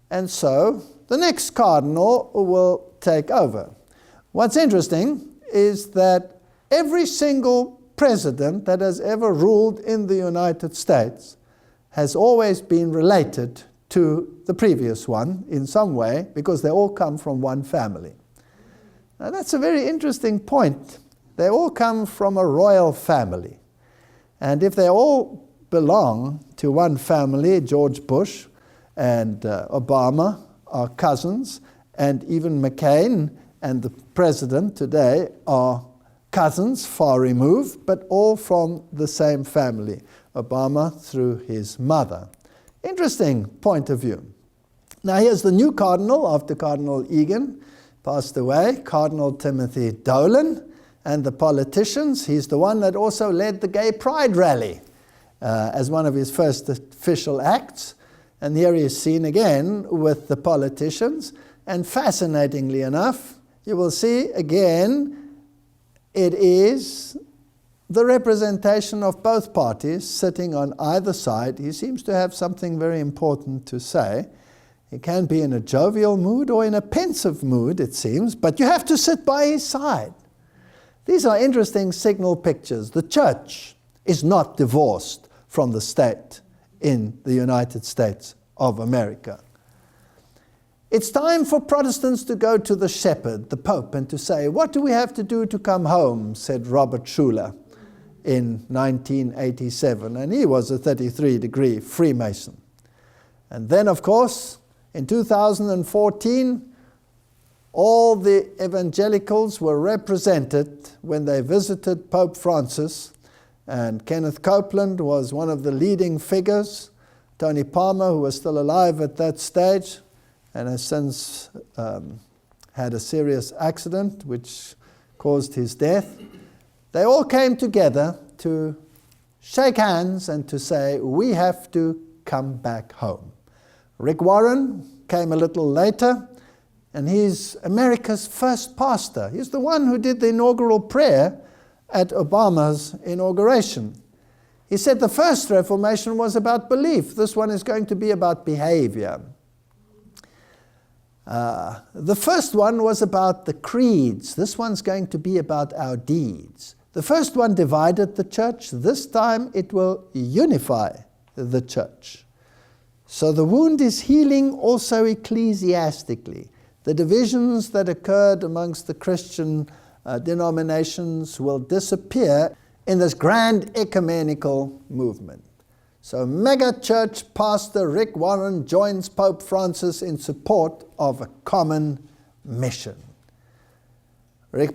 and so the next cardinal will take over. What's interesting is that every single president that has ever ruled in the United States has always been related to the previous one in some way, because they all come from one family. Now that's a very interesting point. They all come from a royal family. And if they all belong to one family, George Bush and Obama are cousins, and even McCain and the president today are cousins, far removed, but all from the same family. Obama through his mother. Interesting point of view. Now here's the new cardinal after Cardinal Egan passed away, Cardinal Timothy Dolan, and the politicians. He's the one that also led the Gay Pride Rally as one of his first official acts. And here he is seen again with the politicians. And fascinatingly enough, you will see again, it is the representation of both parties sitting on either side. He seems to have something very important to say. He can be in a jovial mood or in a pensive mood, it seems, but you have to sit by his side. These are interesting signal pictures. The church is not divorced from the state in the United States of America. It's time for Protestants to go to the shepherd, the Pope, and to say, what do we have to do to come home, said Robert Schuller in 1987, and he was a 33-degree Freemason. And then, of course, in 2014, all the evangelicals were represented when they visited Pope Francis, and Kenneth Copeland was one of the leading figures. Tony Palmer, who was still alive at that stage, and has since had a serious accident which caused his death. They all came together to shake hands and to say, we have to come back home. Rick Warren came a little later, and he's America's first pastor. He's the one who did the inaugural prayer at Obama's inauguration. He said the first Reformation was about belief. This one is going to be about behavior. The first one was about the creeds. This one's going to be about our deeds. The first one divided the church. This time it will unify the church. So the wound is healing also ecclesiastically. The divisions that occurred amongst the Christian denominations will disappear in this grand ecumenical movement. So mega church pastor Rick Warren joins Pope Francis in support of a common mission.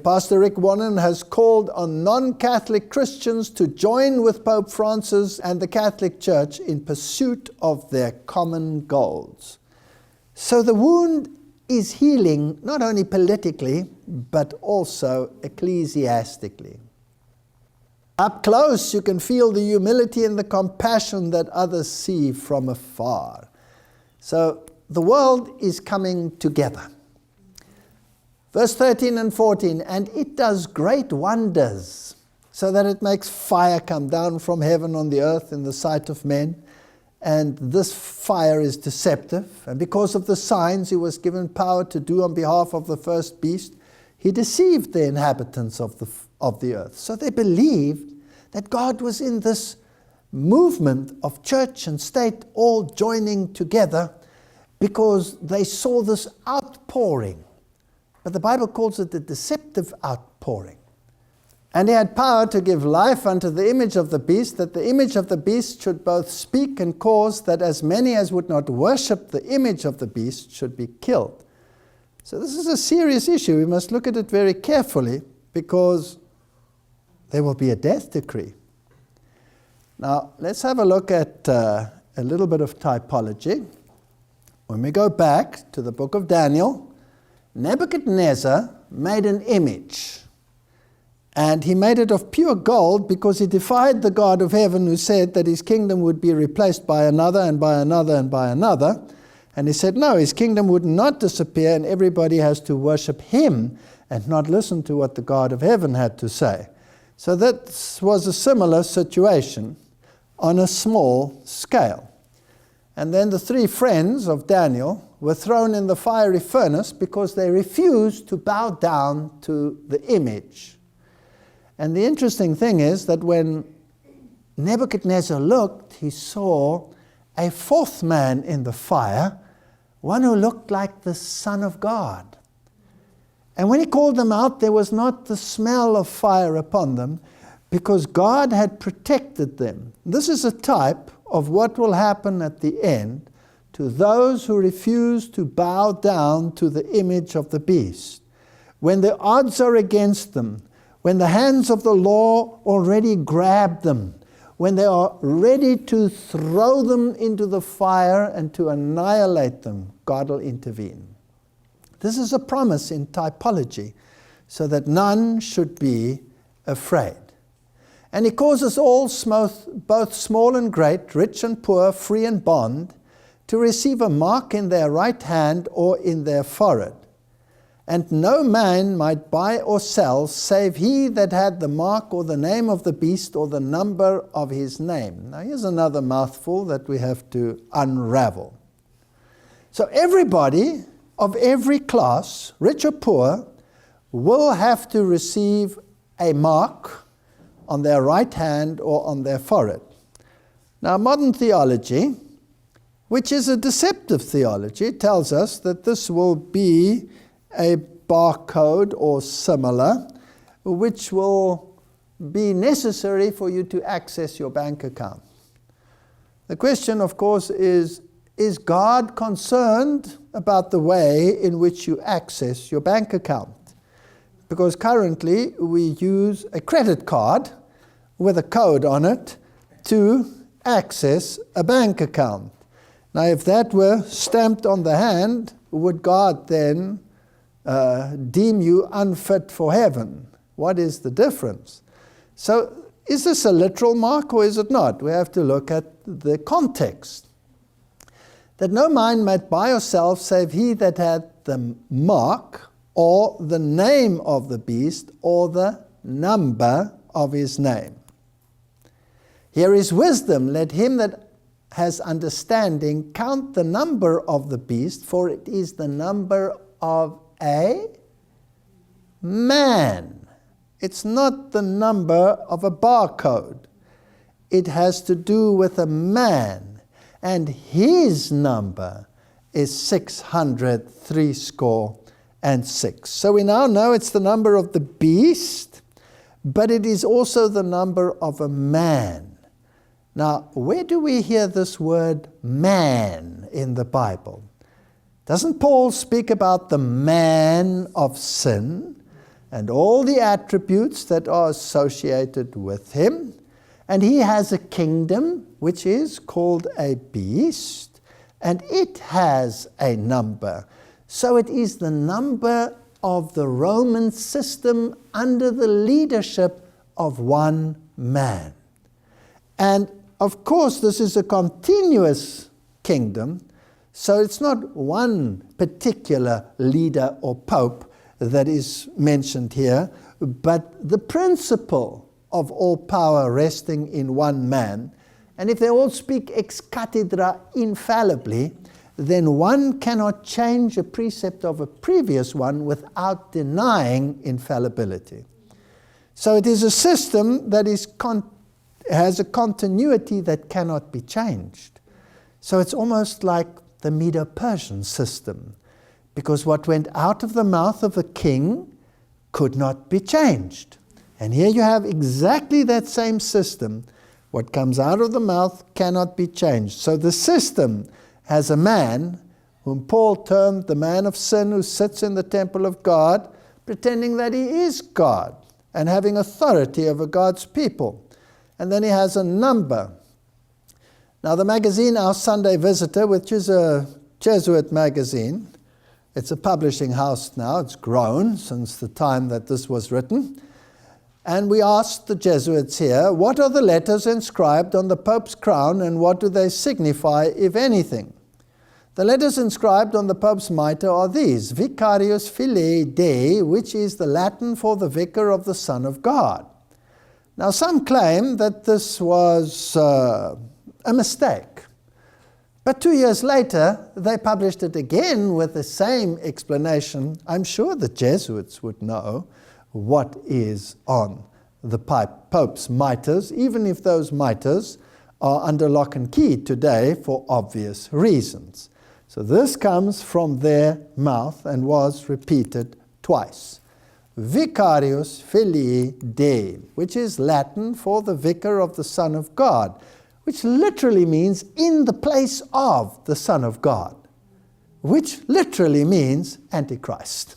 Pastor Rick Warren has called on non-Catholic Christians to join with Pope Francis and the Catholic Church in pursuit of their common goals. So the wound is healing not only politically, but also ecclesiastically. Up close, you can feel the humility and the compassion that others see from afar. So the world is coming together. Verse 13 and 14, and it does great wonders, so that it makes fire come down from heaven on the earth in the sight of men. And this fire is deceptive. And because of the signs he was given power to do on behalf of the first beast, he deceived the inhabitants of the earth. So they believed that God was in this movement of church and state all joining together because they saw this outpouring. But the Bible calls it a deceptive outpouring. And he had power to give life unto the image of the beast, that the image of the beast should both speak and cause that as many as would not worship the image of the beast should be killed. So this is a serious issue. We must look at it very carefully because there will be a death decree. Now, let's have a look at a little bit of typology. When we go back to the book of Daniel, Nebuchadnezzar made an image, and he made it of pure gold because he defied the God of heaven who said that his kingdom would be replaced by another and by another and by another. And he said, no, his kingdom would not disappear, and everybody has to worship him and not listen to what the God of heaven had to say. So that was a similar situation on a small scale. And then the three friends of Daniel were thrown in the fiery furnace because they refused to bow down to the image. And the interesting thing is that when Nebuchadnezzar looked, he saw a fourth man in the fire, one who looked like the Son of God. And when he called them out, there was not the smell of fire upon them, because God had protected them. This is a type of what will happen at the end to those who refuse to bow down to the image of the beast. When the odds are against them, when the hands of the law already grab them, when they are ready to throw them into the fire and to annihilate them, God will intervene. This is a promise in typology, so that none should be afraid. And he causes all, both small and great, rich and poor, free and bond, to receive a mark in their right hand or in their forehead. And no man might buy or sell, save he that had the mark or the name of the beast or the number of his name. Now here's another mouthful that we have to unravel. So everybody of every class, rich or poor, will have to receive a mark on their right hand or on their forehead. Now, modern theology, which is a deceptive theology, tells us that this will be a barcode or similar, which will be necessary for you to access your bank account. The question, of course, is God concerned about the way in which you access your bank account? Because currently we use a credit card with a code on it to access a bank account. Now, if that were stamped on the hand, would God then deem you unfit for heaven? What is the difference? So, is this a literal mark or is it not? We have to look at the context. That no man might buy or sell save he that had the mark or the name of the beast or the number of his name. Here is wisdom. Let him that has understanding count the number of the beast, for it is the number of a man. It's not the number of a barcode. It has to do with a man, and his number is 666. So we now know it's the number of the beast, but it is also the number of a man. Now, where do we hear this word man in the Bible? Doesn't Paul speak about the man of sin and all the attributes that are associated with him? And he has a kingdom which is called a beast, and it has a number. So it is the number of the Roman system under the leadership of one man. And of course, this is a continuous kingdom, so it's not one particular leader or pope that is mentioned here, but the principle of all power resting in one man. And if they all speak ex cathedra infallibly, then one cannot change a precept of a previous one without denying infallibility. So it is a system that has a continuity that cannot be changed. So it's almost like the Medo-Persian system, because what went out of the mouth of a king could not be changed. And here you have exactly that same system. What comes out of the mouth cannot be changed. So the system has a man, whom Paul termed the man of sin, who sits in the temple of God, pretending that he is God and having authority over God's people. And then he has a number. Now the magazine, Our Sunday Visitor, which is a Jesuit magazine, it's a publishing house now, it's grown since the time that this was written. And we asked the Jesuits here, what are the letters inscribed on the Pope's crown and what do they signify, if anything? The letters inscribed on the Pope's mitre are these: Vicarius Filii Dei, which is the Latin for the Vicar of the Son of God. Now some claim that this was a mistake. But 2 years later, they published it again with the same explanation. I'm sure the Jesuits would know what is on the Pope's mitres, even if those mitres are under lock and key today for obvious reasons. So this comes from their mouth and was repeated twice. Vicarius Filii Dei, which is Latin for the Vicar of the Son of God, which literally means in the place of the Son of God, which literally means Antichrist.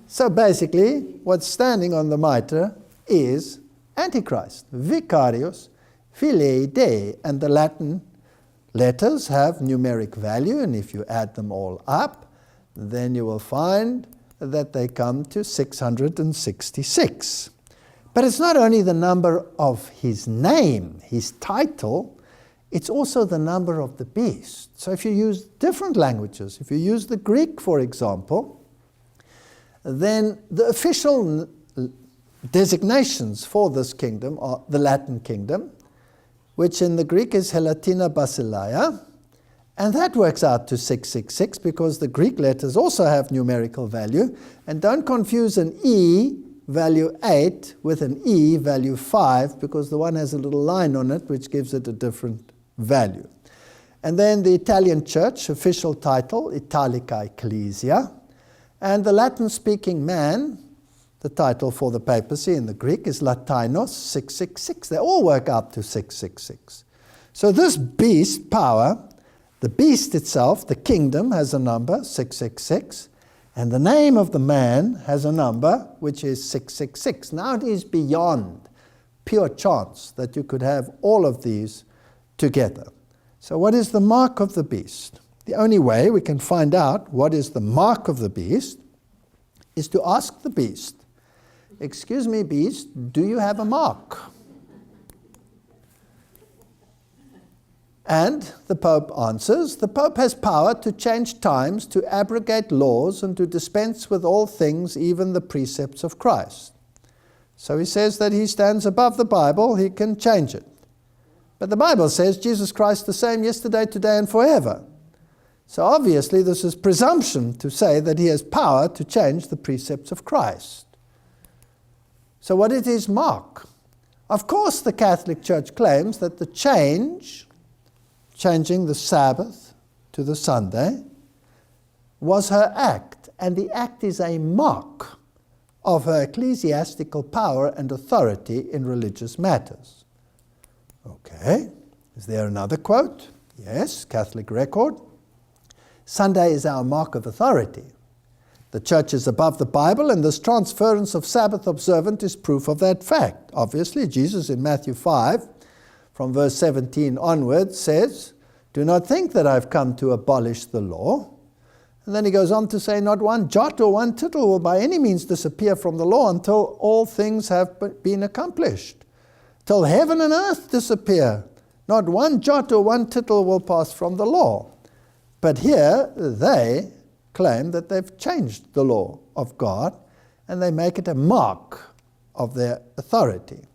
So basically, what's standing on the mitre is Antichrist, Vicarius Filii Dei, and the Latin letters have numeric value, and if you add them all up, then you will find that they come to 666. But it's not only the number of his name, his title, it's also the number of the beast. So if you use different languages, if you use the Greek, for example, then the official designations for this kingdom are the Latin kingdom, which in the Greek is Helatina Basileia, And that works out to 666 because the Greek letters also have numerical value. And don't confuse an E value 8 with an E value 5 because the one has a little line on it which gives it a different value. And then the Italian Church, official title, Italica Ecclesia. And the Latin-speaking man, the title for the papacy in the Greek is Latinos 666. They all work out to 666. So this beast power, the beast itself, the kingdom, has a number, 666, and the name of the man has a number, which is 666. Now it is beyond pure chance that you could have all of these together. So what is the mark of the beast? The only way we can find out what is the mark of the beast is to ask the beast, "Excuse me, beast, do you have a mark?" And the Pope answers, "The Pope has power to change times, to abrogate laws, and to dispense with all things, even the precepts of Christ." So he says that he stands above the Bible, he can change it. But the Bible says Jesus Christ the same yesterday, today, and forever. So obviously this is presumption to say that he has power to change the precepts of Christ. So what is his mark? Of course the Catholic Church claims that the changing the Sabbath to the Sunday, was her act, and the act is a mark of her ecclesiastical power and authority in religious matters. Okay, is there another quote? Yes, Catholic record. "Sunday is our mark of authority. The Church is above the Bible, and this transference of Sabbath observance is proof of that fact." Obviously, Jesus in Matthew 5, from verse 17 onwards, says, "Do not think that I've come to abolish the law." And then he goes on to say, "Not one jot or one tittle will by any means disappear from the law until all things have been accomplished. Till heaven and earth disappear, not one jot or one tittle will pass from the law." But here they claim that they've changed the law of God, and they make it a mark of their authority.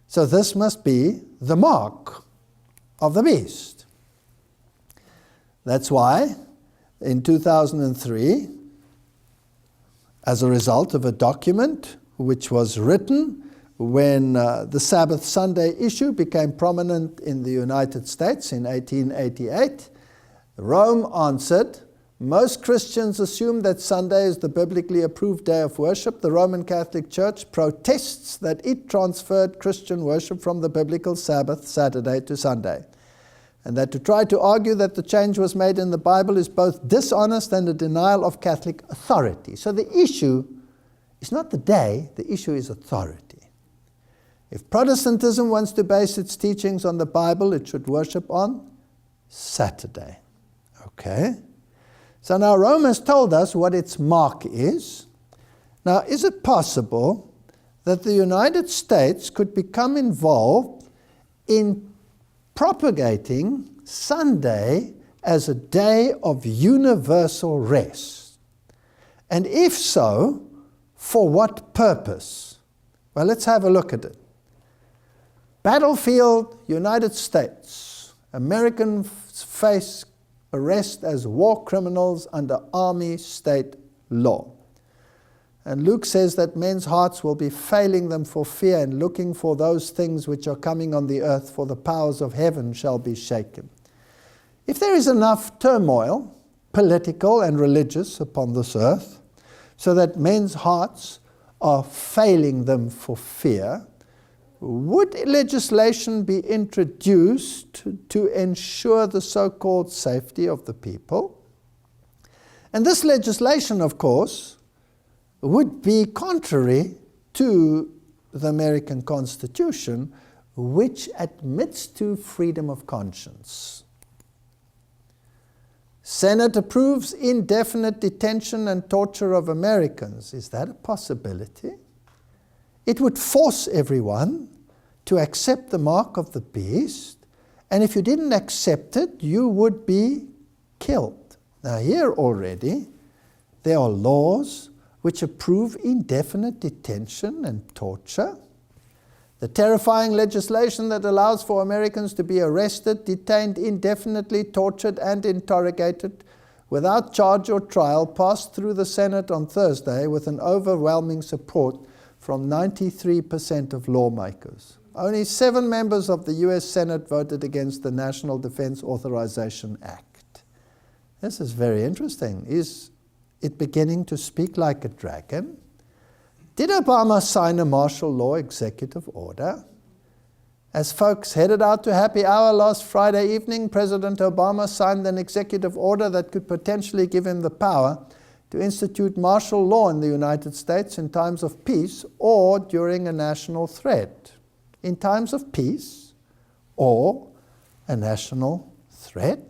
So this must be the mark of the beast. That's why in 2003, as a result of a document which was written when the Sabbath Sunday issue became prominent in the United States in 1888, Rome answered, "Most Christians assume that Sunday is the biblically approved day of worship. The Roman Catholic Church protests that it transferred Christian worship from the biblical Sabbath, Saturday, to Sunday, and that to try to argue that the change was made in the Bible is both dishonest and a denial of Catholic authority." So the issue is not the day, the issue is authority. If Protestantism wants to base its teachings on the Bible, it should worship on Saturday. Okay? So now Rome has told us what its mark is. Now, is it possible that the United States could become involved in propagating Sunday as a day of universal rest? And if so, for what purpose? Well, let's have a look at it. Battlefield, United States. Americans face arrest as war criminals under army state law. And Luke says that men's hearts will be failing them for fear and looking for those things which are coming on the earth, for the powers of heaven shall be shaken. If there is enough turmoil, political and religious, upon this earth, so that men's hearts are failing them for fear, would legislation be introduced to ensure the so-called safety of the people? And this legislation, of course, would be contrary to the American Constitution, which admits to freedom of conscience. Senate approves indefinite detention and torture of Americans. Is that a possibility? It would force everyone to accept the mark of the beast, and if you didn't accept it, you would be killed. Now here already, there are laws which approve indefinite detention and torture. The terrifying legislation that allows for Americans to be arrested, detained indefinitely, tortured, and interrogated without charge or trial passed through the Senate on Thursday with an overwhelming support from 93% of lawmakers. Only 7 members of the US Senate voted against the National Defense Authorization Act. This is very interesting. Is it beginning to speak like a dragon? Did Obama sign a martial law executive order? As folks headed out to happy hour last Friday evening, President Obama signed an executive order that could potentially give him the power to institute martial law in the United States in times of peace or during a national threat. In times of peace or a national threat?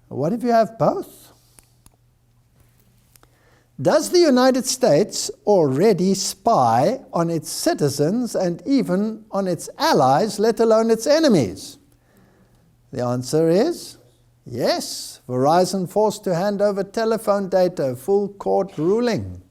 What if you have both? Does the United States already spy on its citizens and even on its allies, let alone its enemies? The answer is yes. Verizon forced to hand over telephone data, full court ruling.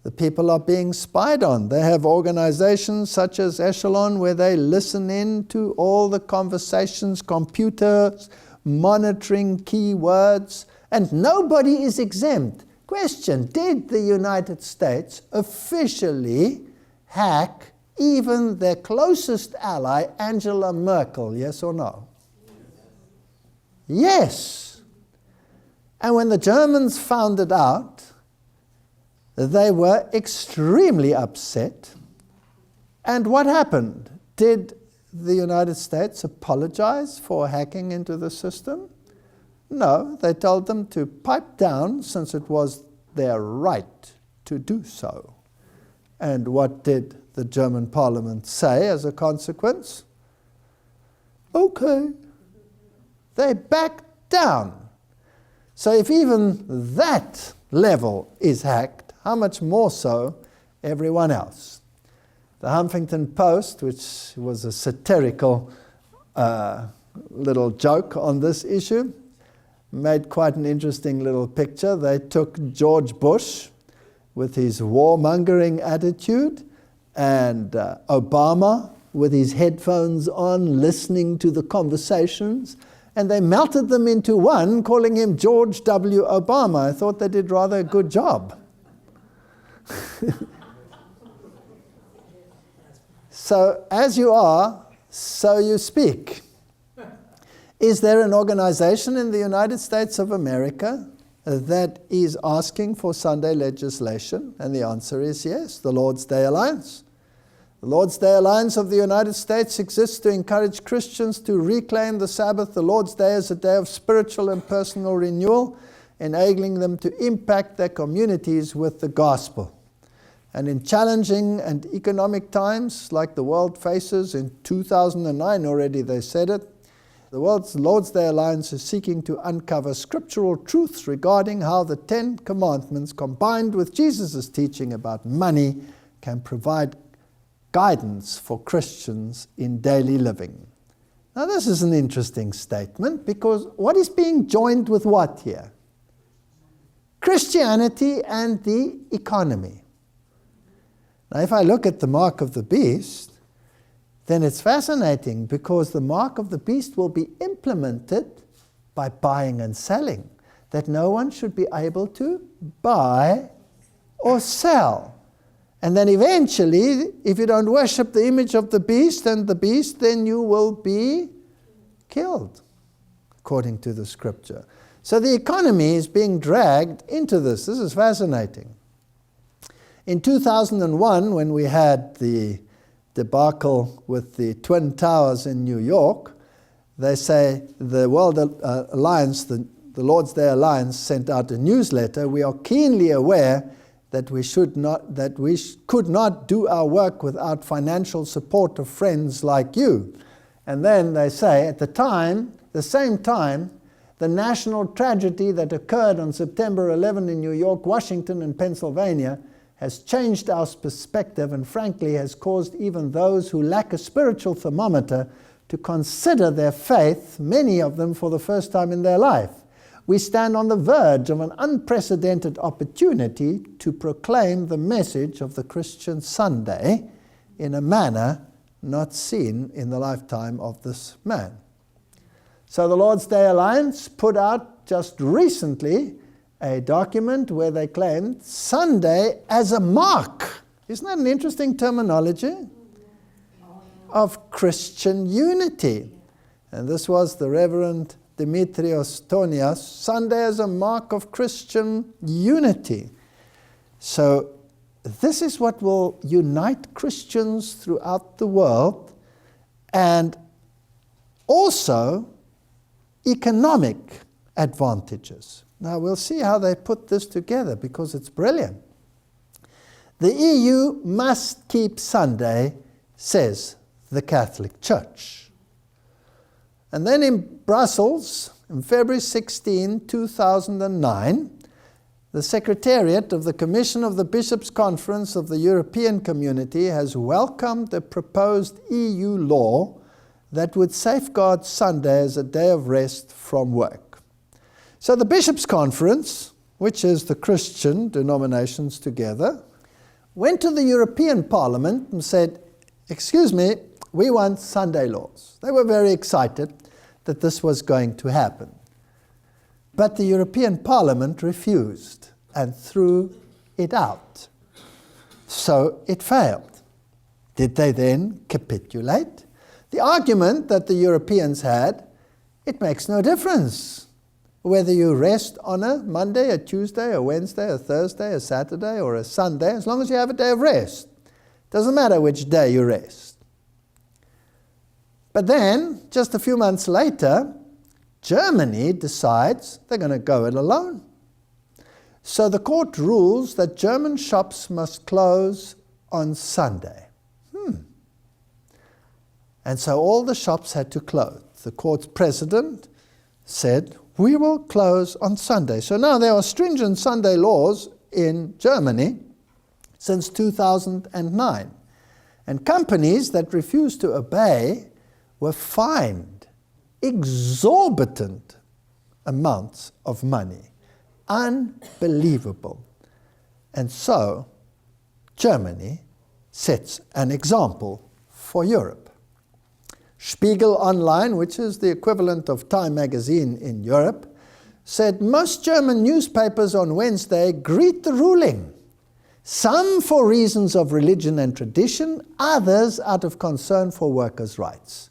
The people are being spied on. They have organizations such as Echelon where they listen in to all the conversations, computers, monitoring keywords, and nobody is exempt. Question, did the United States officially hack even their closest ally, Angela Merkel, yes or no? Yes. And when the Germans found it out, they were extremely upset. And what happened? Did the United States apologize for hacking into the system? No, they told them to pipe down since it was their right to do so. And what did the German parliament say as a consequence? Okay. They backed down. So if even that level is hacked, how much more so everyone else? The Huffington Post, which was a satirical little joke on this issue, made quite an interesting little picture. They took George Bush with his warmongering attitude and Obama with his headphones on listening to the conversations, and they melted them into one, calling him George W. Obama. I thought they did rather a good job. So as you are, so you speak. Is there an organization in the United States of America that is asking for Sunday legislation? And the answer is yes, the Lord's Day Alliance. The Lord's Day Alliance of the United States exists to encourage Christians to reclaim the Sabbath, the Lord's Day, as a day of spiritual and personal renewal, enabling them to impact their communities with the gospel. And in challenging and economic times like the world faces, in 2009 already they said it, the Lord's Day Alliance is seeking to uncover scriptural truths regarding how the 10 Commandments, combined with Jesus' teaching about money, can provide guidance for Christians in daily living. Now this is an interesting statement, because what is being joined with what here? Christianity and the economy. Now if I look at the mark of the beast, then it's fascinating, because the mark of the beast will be implemented by buying and selling, that no one should be able to buy or sell. And then eventually, if you don't worship the image of the beast and the beast, then you will be killed, according to the scripture. So the economy is being dragged into this. This is fascinating. In 2001, when we had the debacle with the Twin Towers in New York, they say the World Alliance, the Lord's Day Alliance, sent out a newsletter. We are keenly aware that we could not do our work without financial support of friends like you. And then they say, at the same time, the national tragedy that occurred on September 11 in New York, Washington, and Pennsylvania has changed our perspective and frankly has caused even those who lack a spiritual thermometer to consider their faith, many of them for the first time in their life. We stand on the verge of an unprecedented opportunity to proclaim the message of the Christian Sunday in a manner not seen in the lifetime of this man. So the Lord's Day Alliance put out just recently a document where they claimed Sunday as a mark. Isn't that an interesting terminology? Of Christian unity. And this was the Reverend Demetrios Tonias, Sunday as a mark of Christian unity. So this is what will unite Christians throughout the world, and also economic advantages. Now we'll see how they put this together, because it's brilliant. The EU must keep Sunday, says the Catholic Church. And then in Brussels, on February 16, 2009, the Secretariat of the Commission of the Bishops' Conference of the European Community has welcomed the proposed EU law that would safeguard Sunday as a day of rest from work. So the Bishops' Conference, which is the Christian denominations together, went to the European Parliament and said, "Excuse me, we want Sunday laws." They were very excited that this was going to happen. But the European Parliament refused and threw it out. So it failed. Did they then capitulate? The argument that the Europeans had, it makes no difference whether you rest on a Monday, a Tuesday, a Wednesday, a Thursday, a Saturday, or a Sunday, as long as you have a day of rest. Doesn't matter which day you rest. But then, just a few months later, Germany decides they're going to go it alone. So the court rules that German shops must close on Sunday. And so all the shops had to close. The court's president said, "We will close on Sunday." So now there are stringent Sunday laws in Germany since 2009. And companies that refused to obey were fined exorbitant amounts of money. Unbelievable. And so Germany sets an example for Europe. Spiegel Online, which is the equivalent of Time magazine in Europe, said most German newspapers on Wednesday greet the ruling. Some for reasons of religion and tradition, others out of concern for workers' rights.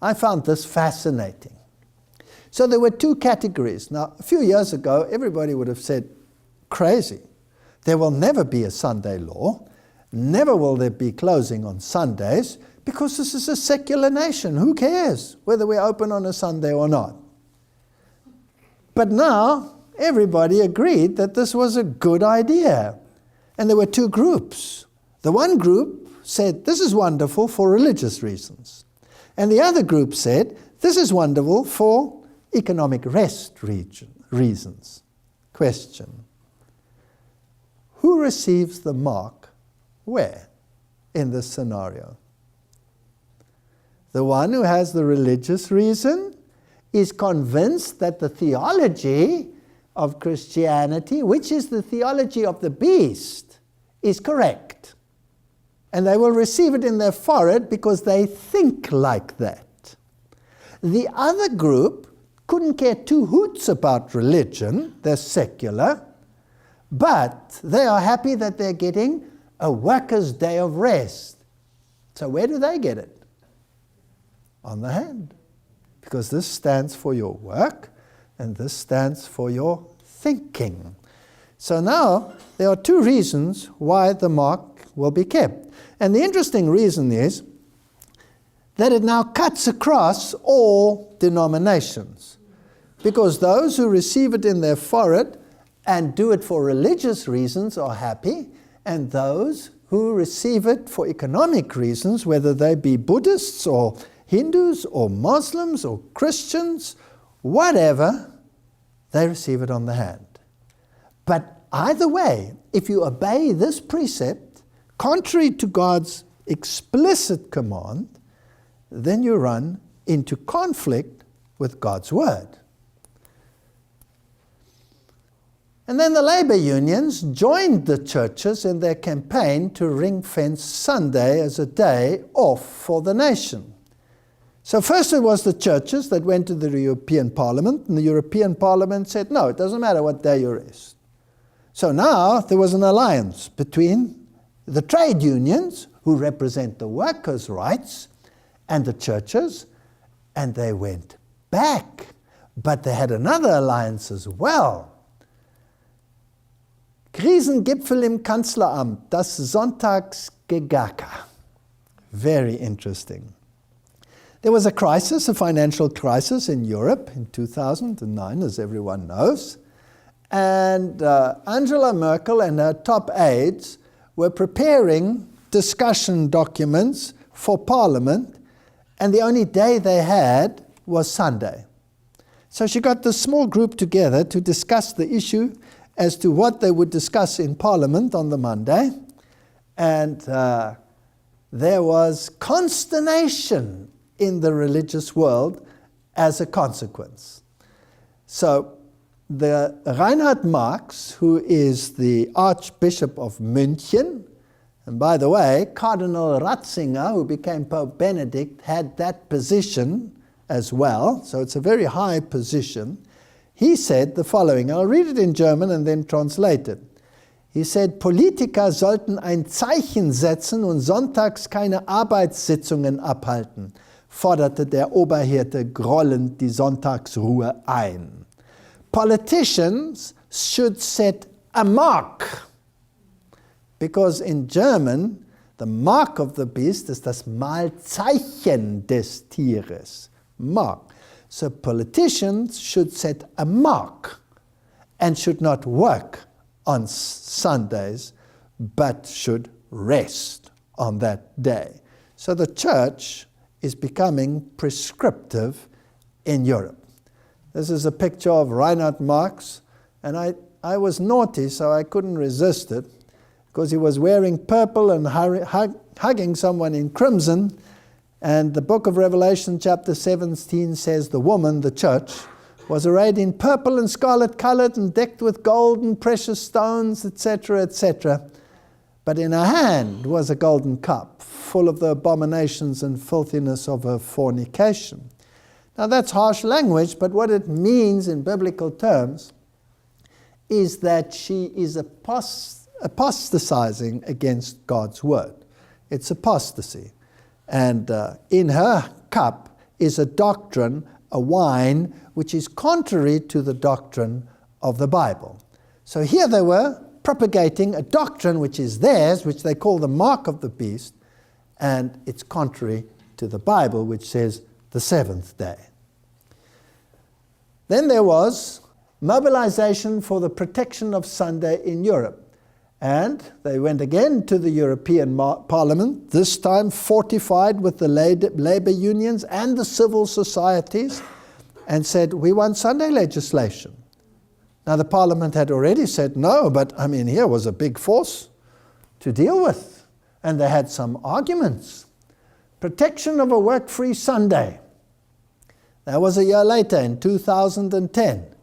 I found this fascinating. So there were two categories. Now, a few years ago, everybody would have said, crazy. There will never be a Sunday law. Never will there be closing on Sundays, because this is a secular nation. Who cares whether we're open on a Sunday or not? But now, everybody agreed that this was a good idea. And there were two groups. The one group said, this is wonderful for religious reasons. And the other group said, this is wonderful for economic rest reasons. Question: who receives the mark where in this scenario? The one who has the religious reason is convinced that the theology of Christianity, which is the theology of the beast, is correct. And they will receive it in their forehead because they think like that. The other group couldn't care two hoots about religion, they're secular, but they are happy that they're getting a workers' day of rest. So where do they get it? On the hand. Because this stands for your work, and this stands for your thinking. So now, there are two reasons why the mark will be kept. And the interesting reason is that it now cuts across all denominations. Because those who receive it in their forehead and do it for religious reasons are happy, and those who receive it for economic reasons, whether they be Buddhists or Hindus or Muslims or Christians, whatever, they receive it on the hand. But either way, if you obey this precept, contrary to God's explicit command, then you run into conflict with God's word. And then the labor unions joined the churches in their campaign to ring-fence Sunday as a day off for the nation. So first it was the churches that went to the European Parliament, and the European Parliament said, no, it doesn't matter what day you rest. So now there was an alliance between the trade unions, who represent the workers' rights, and the churches, and they went back. But they had another alliance as well. Krisengipfel im Kanzleramt, das Sonntagsgegacker. Very interesting. There was a crisis, a financial crisis in Europe in 2009, as everyone knows. And Angela Merkel and her top aides were preparing discussion documents for Parliament, and the only day they had was Sunday. So she got this small group together to discuss the issue as to what they would discuss in Parliament on the Monday. And there was consternation in the religious world as a consequence. So the Reinhard Marx, who is the Archbishop of München, and by the way, Cardinal Ratzinger, who became Pope Benedict, had that position as well, so it's a very high position. He said the following, I'll read it in German and then translate it. He said, Politiker sollten ein Zeichen setzen und sonntags keine Arbeitssitzungen abhalten, forderte der Oberhirte grollend die Sonntagsruhe ein. Politicians should set a mark, because in German, the mark of the beast is das Mahlzeichen des Tieres. Mark. So politicians should set a mark and should not work on Sundays, but should rest on that day. So the church is becoming prescriptive in Europe. This is a picture of Reinhard Marx, and I was naughty, so I couldn't resist it, because he was wearing purple and hugging someone in crimson. And the book of Revelation chapter 17 says the woman, the church, was arrayed in purple and scarlet colored and decked with gold and precious stones, etc., etc. But in her hand was a golden cup full of the abominations and filthiness of her fornication. Now that's harsh language, but what it means in biblical terms is that she is apostatizing against God's word. It's apostasy. And in her cup is a doctrine, a wine, which is contrary to the doctrine of the Bible. So here they were propagating a doctrine which is theirs, which they call the mark of the beast, and it's contrary to the Bible, which says the seventh day. Then there was mobilization for the protection of Sunday in Europe. And they went again to the European Parliament, this time fortified with the labor unions and the civil societies, and said, we want Sunday legislation. Now the Parliament had already said no, but I mean, here was a big force to deal with. And they had some arguments. Protection of a work-free Sunday. That was a year later, in 2010.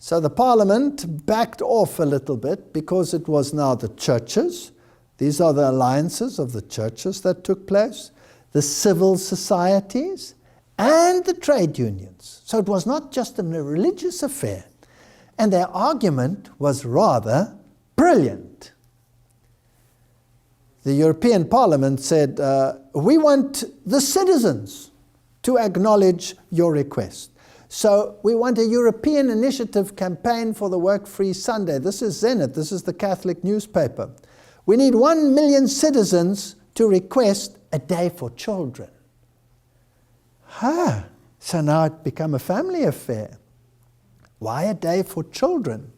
So the Parliament backed off a little bit because it was now the churches. These are the alliances of the churches that took place, the civil societies, and the trade unions. So it was not just a religious affair. And their argument was rather brilliant. The European Parliament said, we want the citizens to acknowledge your request. So we want a European initiative campaign for the work-free Sunday. This is Zenit. This is the Catholic newspaper. We need 1 million citizens to request a day for children. So now it become a family affair. Why a day for children?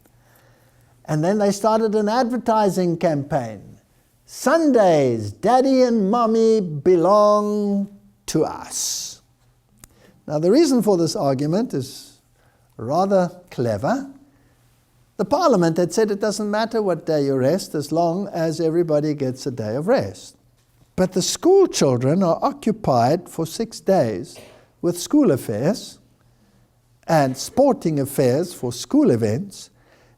And then they started an advertising campaign. Sundays, Daddy and Mommy belong to us. Now the reason for this argument is rather clever. The Parliament had said it doesn't matter what day you rest as long as everybody gets a day of rest. But the school children are occupied for 6 days with school affairs and sporting affairs for school events.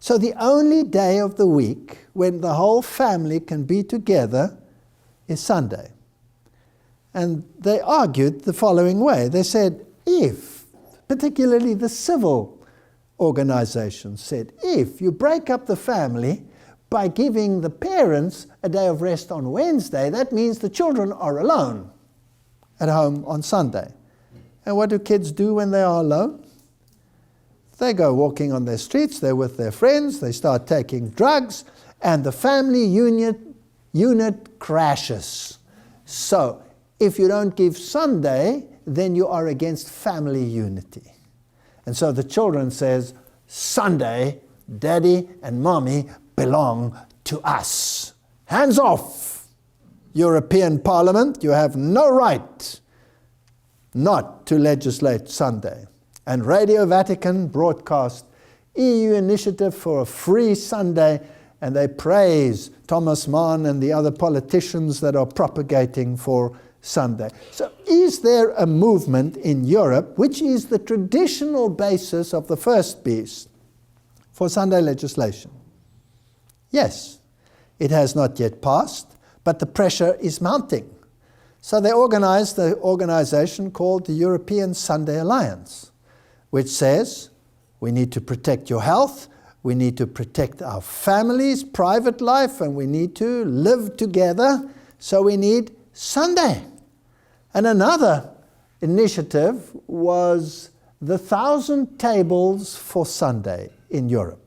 So the only day of the week when the whole family can be together is Sunday. And they argued the following way. They said, if, particularly the civil organizations said, if you break up the family by giving the parents a day of rest on Wednesday, that means the children are alone at home on Sunday. And what do kids do when they are alone? They go walking on their streets, they're with their friends, they start taking drugs, and the family unit crashes. So, if you don't give Sunday, then you are against family unity. And so the children says, Sunday, Daddy and Mommy belong to us. Hands off, European Parliament. You have no right not to legislate Sunday. And Radio Vatican broadcast EU initiative for a free Sunday, and they praise Thomas Mann and the other politicians that are propagating for Sunday. So is there a movement in Europe, which is the traditional basis of the first beast, for Sunday legislation? Yes. It has not yet passed, but the pressure is mounting. So they organized the organization called the European Sunday Alliance, which says we need to protect your health, we need to protect our families' private life, and we need to live together, so we need Sunday. And another initiative was the 1,000 tables for Sunday in Europe.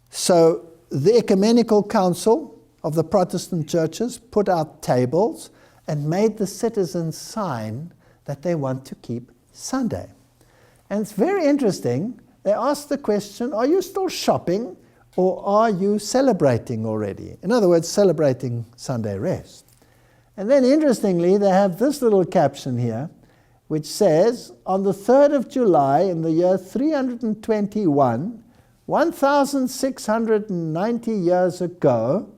So the Ecumenical Council of the Protestant churches put out tables and made the citizens sign that they want to keep Sunday. And it's very interesting. They asked the question, are you still shopping or are you celebrating already? In other words, celebrating Sunday rest. And then interestingly, they have this little caption here, which says, on the 3rd of July in the year 321, 1,690 years ago,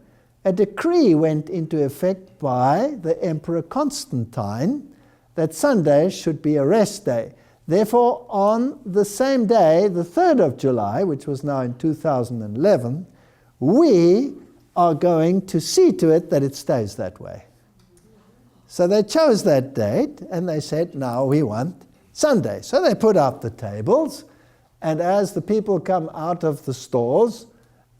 a decree went into effect by the Emperor Constantine that Sunday should be a rest day. Therefore, on the same day, the 3rd of July, which was now in 2011, we are going to see to it that it stays that way. So they chose that date, and they said, now we want Sunday. So they put out the tables, and as the people come out of the stores,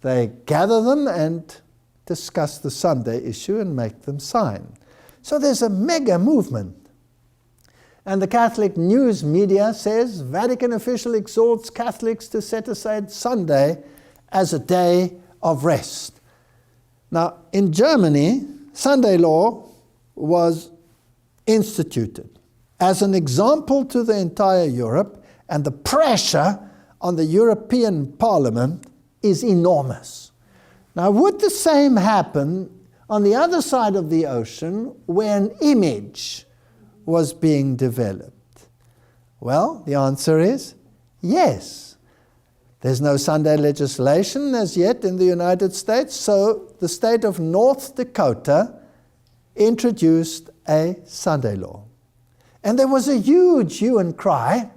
they gather them and discuss the Sunday issue and make them sign. So there's a mega movement. And the Catholic news media says, Vatican official exhorts Catholics to set aside Sunday as a day of rest. Now, in Germany, Sunday law was instituted as an example to the entire Europe, and the pressure on the European Parliament is enormous. Now, would the same happen on the other side of the ocean where an image was being developed? Well, the answer is yes. There's no Sunday legislation as yet in the United States, so the state of North Dakota introduced a Sunday law. And there was a huge hue and cry,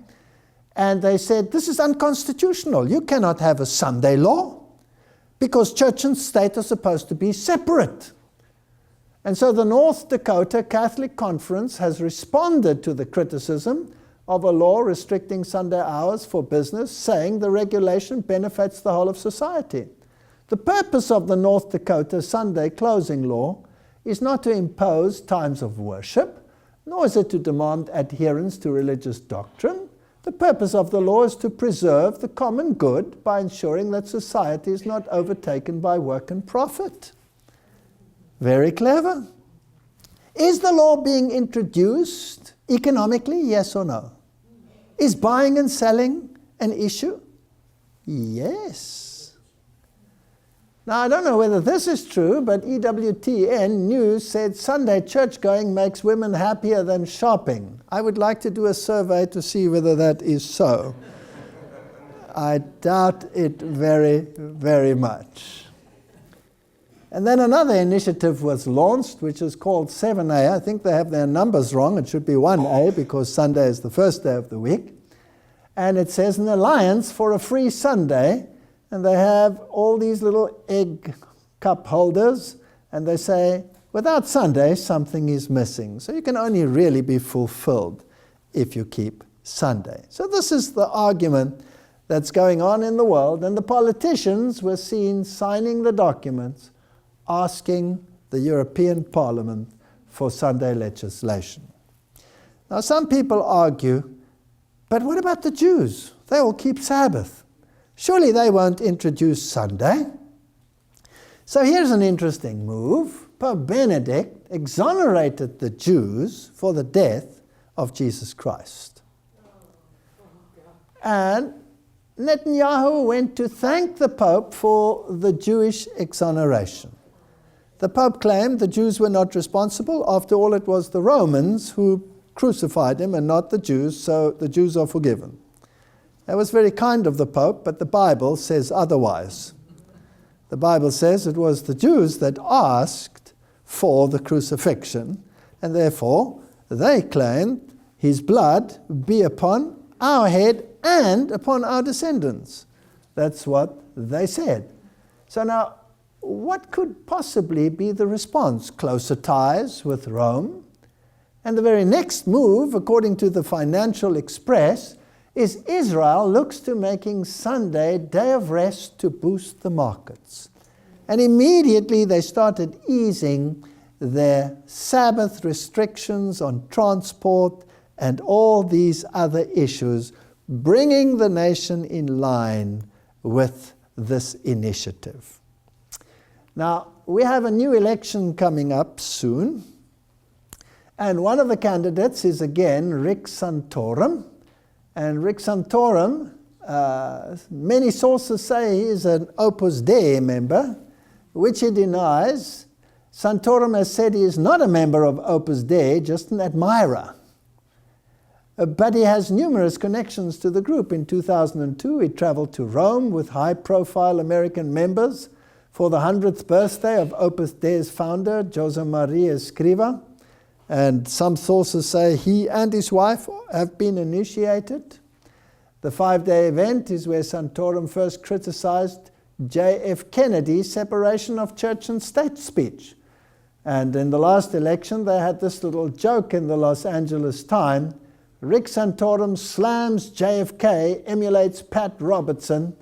and they said, this is unconstitutional. You cannot have a Sunday law because church and state are supposed to be separate. And so the North Dakota Catholic Conference has responded to the criticism of a law restricting Sunday hours for business, saying the regulation benefits the whole of society. The purpose of the North Dakota Sunday closing law is not to impose times of worship, nor is it to demand adherence to religious doctrine. The purpose of the law is to preserve the common good by ensuring that society is not overtaken by work and profit. Very clever. Is the law being introduced economically, yes or no? Is buying and selling an issue? Yes. Now, I don't know whether this is true, but EWTN News said Sunday church-going makes women happier than shopping. I would like to do a survey to see whether that is so. I doubt it very, very much. And then another initiative was launched, which is called 7A. I think they have their numbers wrong. It should be 1A because Sunday is the first day of the week. And it says an alliance for a free Sunday. and they have all these little egg cup holders, and they say, without Sunday, something is missing. So you can only really be fulfilled if you keep Sunday. So this is the argument that's going on in the world, and the politicians were seen signing the documents asking the European Parliament for Sunday legislation. Now some people argue, but what about the Jews? They all keep Sabbath. Surely they won't introduce Sunday. So here's an interesting move. Pope Benedict exonerated the Jews for the death of Jesus Christ. And Netanyahu went to thank the Pope for the Jewish exoneration. The Pope claimed the Jews were not responsible. After all, it was the Romans who crucified him and not the Jews, so the Jews are forgiven. That was very kind of the Pope, but the Bible says otherwise. The Bible says it was the Jews that asked for the crucifixion, and therefore they claimed his blood be upon our head and upon our descendants. That's what they said. So now, what could possibly be the response? Closer ties with Rome. And the very next move, according to the Financial Express, is Israel looks to making Sunday day of rest to boost the markets. And immediately they started easing their Sabbath restrictions on transport and all these other issues, bringing the nation in line with this initiative. Now, we have a new election coming up soon, and one of the candidates is again Rick Santorum. And Rick Santorum, many sources say he is an Opus Dei member, which he denies. Santorum has said he is not a member of Opus Dei, just an admirer. But he has numerous connections to the group. In 2002, he traveled to Rome with high-profile American members for the 100th birthday of Opus Dei's founder, Jose Maria Escriva. And some sources say he and his wife have been initiated. The 5-day event is where Santorum first criticized J.F. Kennedy's separation of church and state speech. And in the last election, they had this little joke in the Los Angeles Times. Rick Santorum slams JFK, emulates Pat Robertson,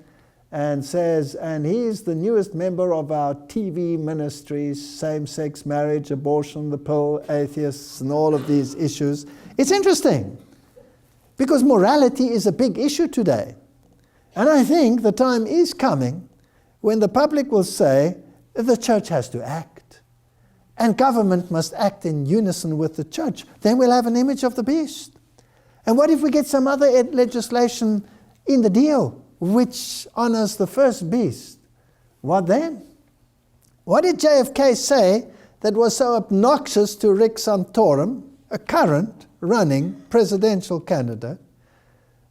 and says, and he's the newest member of our TV ministries, same-sex marriage, abortion, the pill, atheists, and all of these issues. It's interesting, because morality is a big issue today. And I think the time is coming when the public will say, the church has to act, and government must act in unison with the church. Then we'll have an image of the beast. And what if we get some other legislation in the deal which honors the first beast? What then? What did JFK say that was so obnoxious to Rick Santorum, a current running presidential candidate,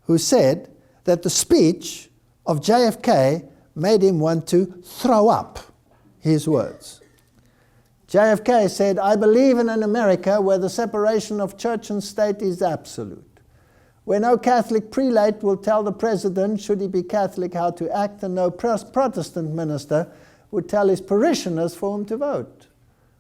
who said that the speech of JFK made him want to throw up? His words. JFK said, I believe in an America where the separation of church and state is absolute, where no Catholic prelate will tell the president, should he be Catholic, how to act, and no Protestant minister would tell his parishioners for whom to vote,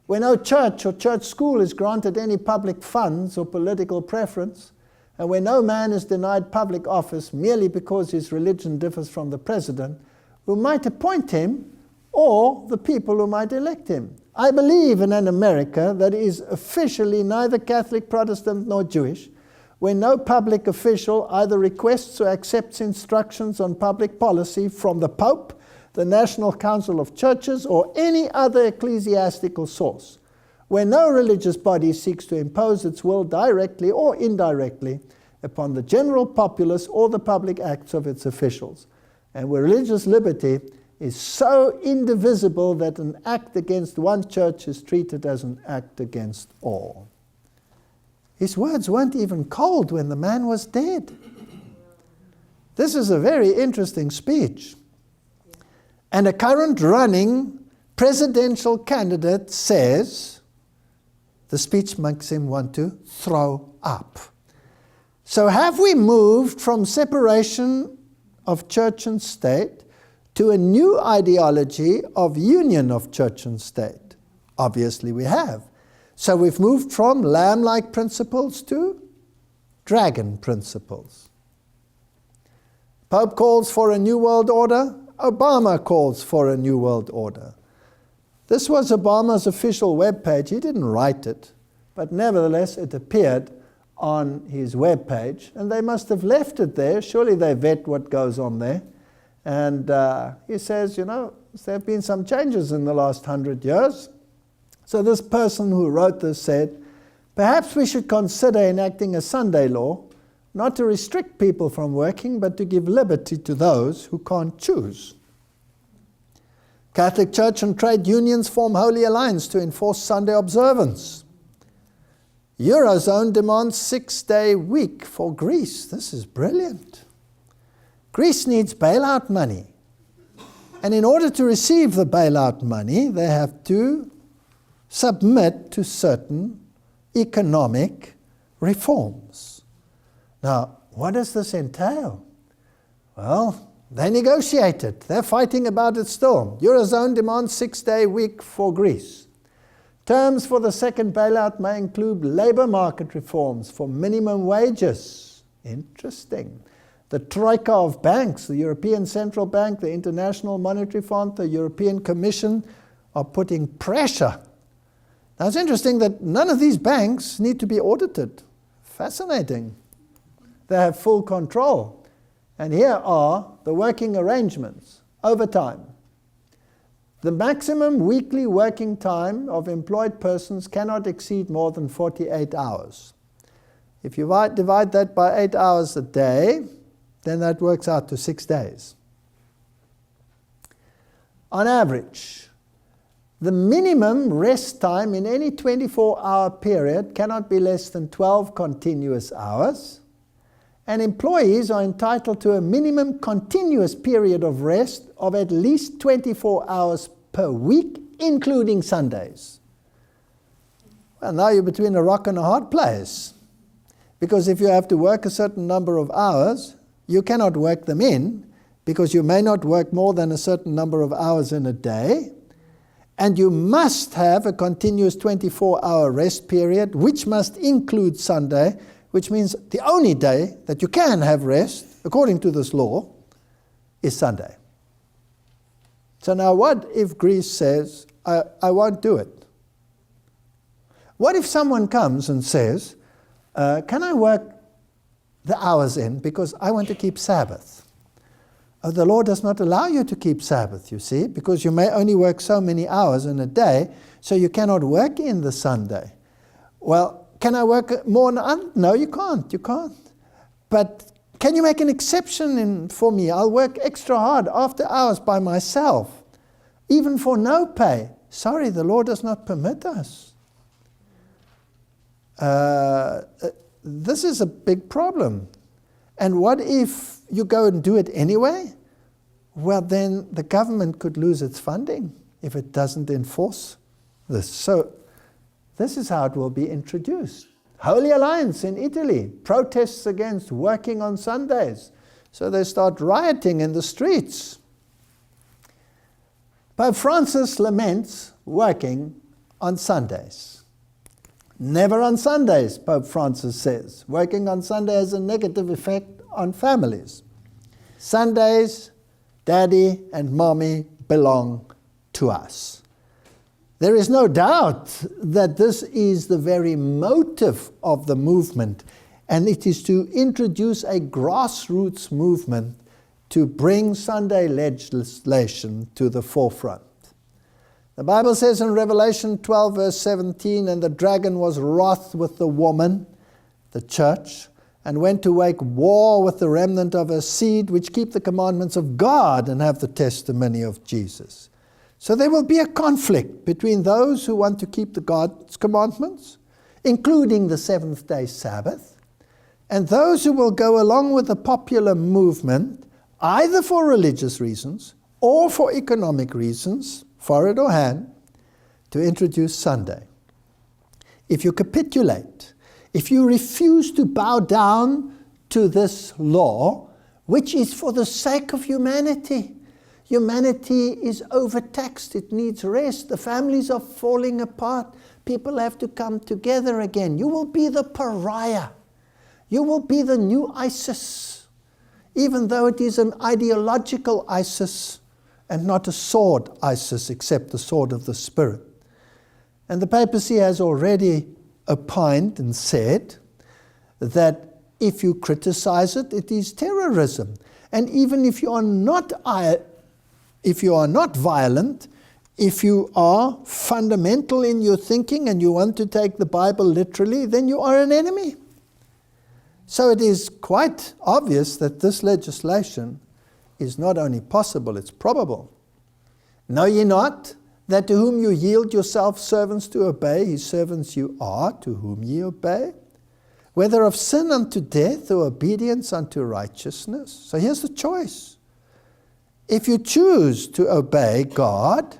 where no church or church school is granted any public funds or political preference, and where no man is denied public office merely because his religion differs from the president, who might appoint him, or the people who might elect him. I believe in an America that is officially neither Catholic, Protestant, nor Jewish, where no public official either requests or accepts instructions on public policy from the Pope, the National Council of Churches, or any other ecclesiastical source, where no religious body seeks to impose its will directly or indirectly upon the general populace or the public acts of its officials, and where religious liberty is so indivisible that an act against one church is treated as an act against all. His words weren't even cold when the man was dead. This is a very interesting speech. And a current running presidential candidate says the speech makes him want to throw up. So have we moved from separation of church and state to a new ideology of union of church and state? Obviously we have. So we've moved from lamb-like principles to dragon principles. Pope calls for a new world order. Obama calls for a new world order. This was Obama's official webpage. He didn't write it, but nevertheless it appeared on his webpage, and they must have left it there. Surely they vet what goes on there. And he says, there have been some changes in the last 100 years. So this person who wrote this said, perhaps we should consider enacting a Sunday law, not to restrict people from working, but to give liberty to those who can't choose. Catholic Church and trade unions form holy alliance to enforce Sunday observance. Eurozone demands 6-day week for Greece. This is brilliant. Greece needs bailout money. And in order to receive the bailout money, they have to submit to certain economic reforms. Now, what does this entail? Well, they negotiated. They're fighting about it still. Eurozone demands 6-day week for Greece. Terms for the second bailout may include labor market reforms for minimum wages. Interesting. The troika of banks, the European Central Bank, the International Monetary Fund, the European Commission are putting pressure. Now it's interesting that none of these banks need to be audited. Fascinating. They have full control. And here are the working arrangements. Overtime. The maximum weekly working time of employed persons cannot exceed more than 48 hours. If you divide that by 8 hours a day, then that works out to 6 days. On average, the minimum rest time in any 24-hour period cannot be less than 12 continuous hours, and employees are entitled to a minimum continuous period of rest of at least 24 hours per week, including Sundays. Well, now you're between a rock and a hard place, because if you have to work a certain number of hours, you cannot work them in, because you may not work more than a certain number of hours in a day, and you must have a continuous 24-hour rest period, which must include Sunday, which means the only day that you can have rest, according to this law, is Sunday. So now what if Greece says, I won't do it? What if someone comes and says, can I work the hours in because I want to keep Sabbath? The law does not allow you to keep Sabbath, you see, because you may only work so many hours in a day, so you cannot work in the Sunday. Well, can I work more? No, you can't. You can't. But can you make an exception for me? I'll work extra hard after hours by myself, even for no pay. Sorry, the law does not permit us. This is a big problem. And what if you go and do it anyway? Well, then the government could lose its funding if it doesn't enforce this. So this is how it will be introduced. Holy Alliance in Italy protests against working on Sundays. So they start rioting in the streets. Pope Francis laments working on Sundays. Never on Sundays, Pope Francis says. Working on Sunday has a negative effect on families. Sundays, Daddy and Mommy belong to us. There is no doubt that this is the very motive of the movement, and it is to introduce a grassroots movement to bring Sunday legislation to the forefront. The Bible says in Revelation 12, verse 17, and the dragon was wroth with the woman, the church, and went to wage war with the remnant of her seed, which keep the commandments of God and have the testimony of Jesus. So there will be a conflict between those who want to keep the God's commandments, including the seventh-day Sabbath, and those who will go along with the popular movement, either for religious reasons or for economic reasons, forehead or hand, to introduce Sunday. If you capitulate, if you refuse to bow down to this law, which is for the sake of humanity, Humanity is overtaxed. It needs rest. The families are falling apart. People have to come together again. You will be the pariah. You will be the new ISIS, even though it is an ideological ISIS and not a sword ISIS, except the sword of the Spirit. And the papacy has already opined and said that if you criticize it, it is terrorism. And even if you are not violent, if you are fundamental in your thinking and you want to take the Bible literally, then you are an enemy. So it is quite obvious that this legislation is not only possible, it's probable. Know ye not that to whom you yield yourselves servants to obey, his servants you are, to whom ye obey? Whether of sin unto death or obedience unto righteousness. So here's the choice. If you choose to obey God,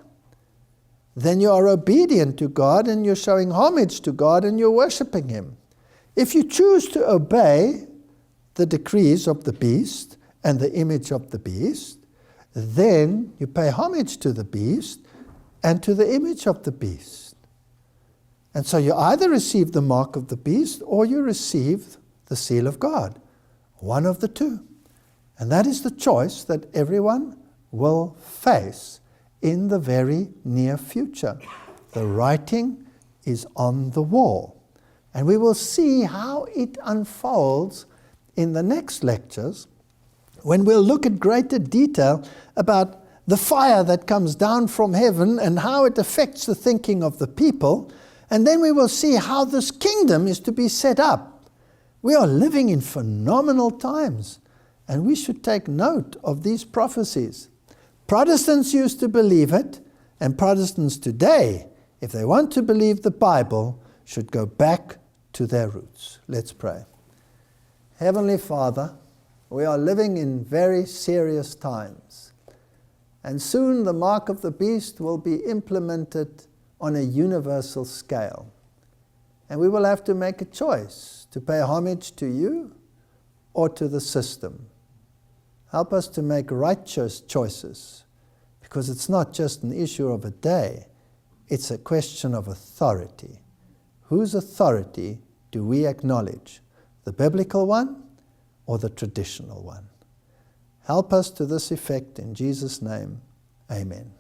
then you are obedient to God and you're showing homage to God and you're worshiping Him. If you choose to obey the decrees of the beast and the image of the beast, then you pay homage to the beast and to the image of the beast. And so you either receive the mark of the beast or you receive the seal of God. One of the two. And that is the choice that everyone will face in the very near future. The writing is on the wall. And we will see how it unfolds in the next lectures, when we'll look at greater detail about the fire that comes down from heaven and how it affects the thinking of the people. And then we will see how this kingdom is to be set up. We are living in phenomenal times, and we should take note of these prophecies. Protestants used to believe it, and Protestants today, if they want to believe the Bible, should go back to their roots. Let's pray. Heavenly Father, we are living in very serious times, and soon the mark of the beast will be implemented on a universal scale. And we will have to make a choice to pay homage to you or to the system. Help us to make righteous choices, because it's not just an issue of a day, it's a question of authority. Whose authority do we acknowledge? The biblical one or the traditional one? Help us to this effect in Jesus' name. Amen.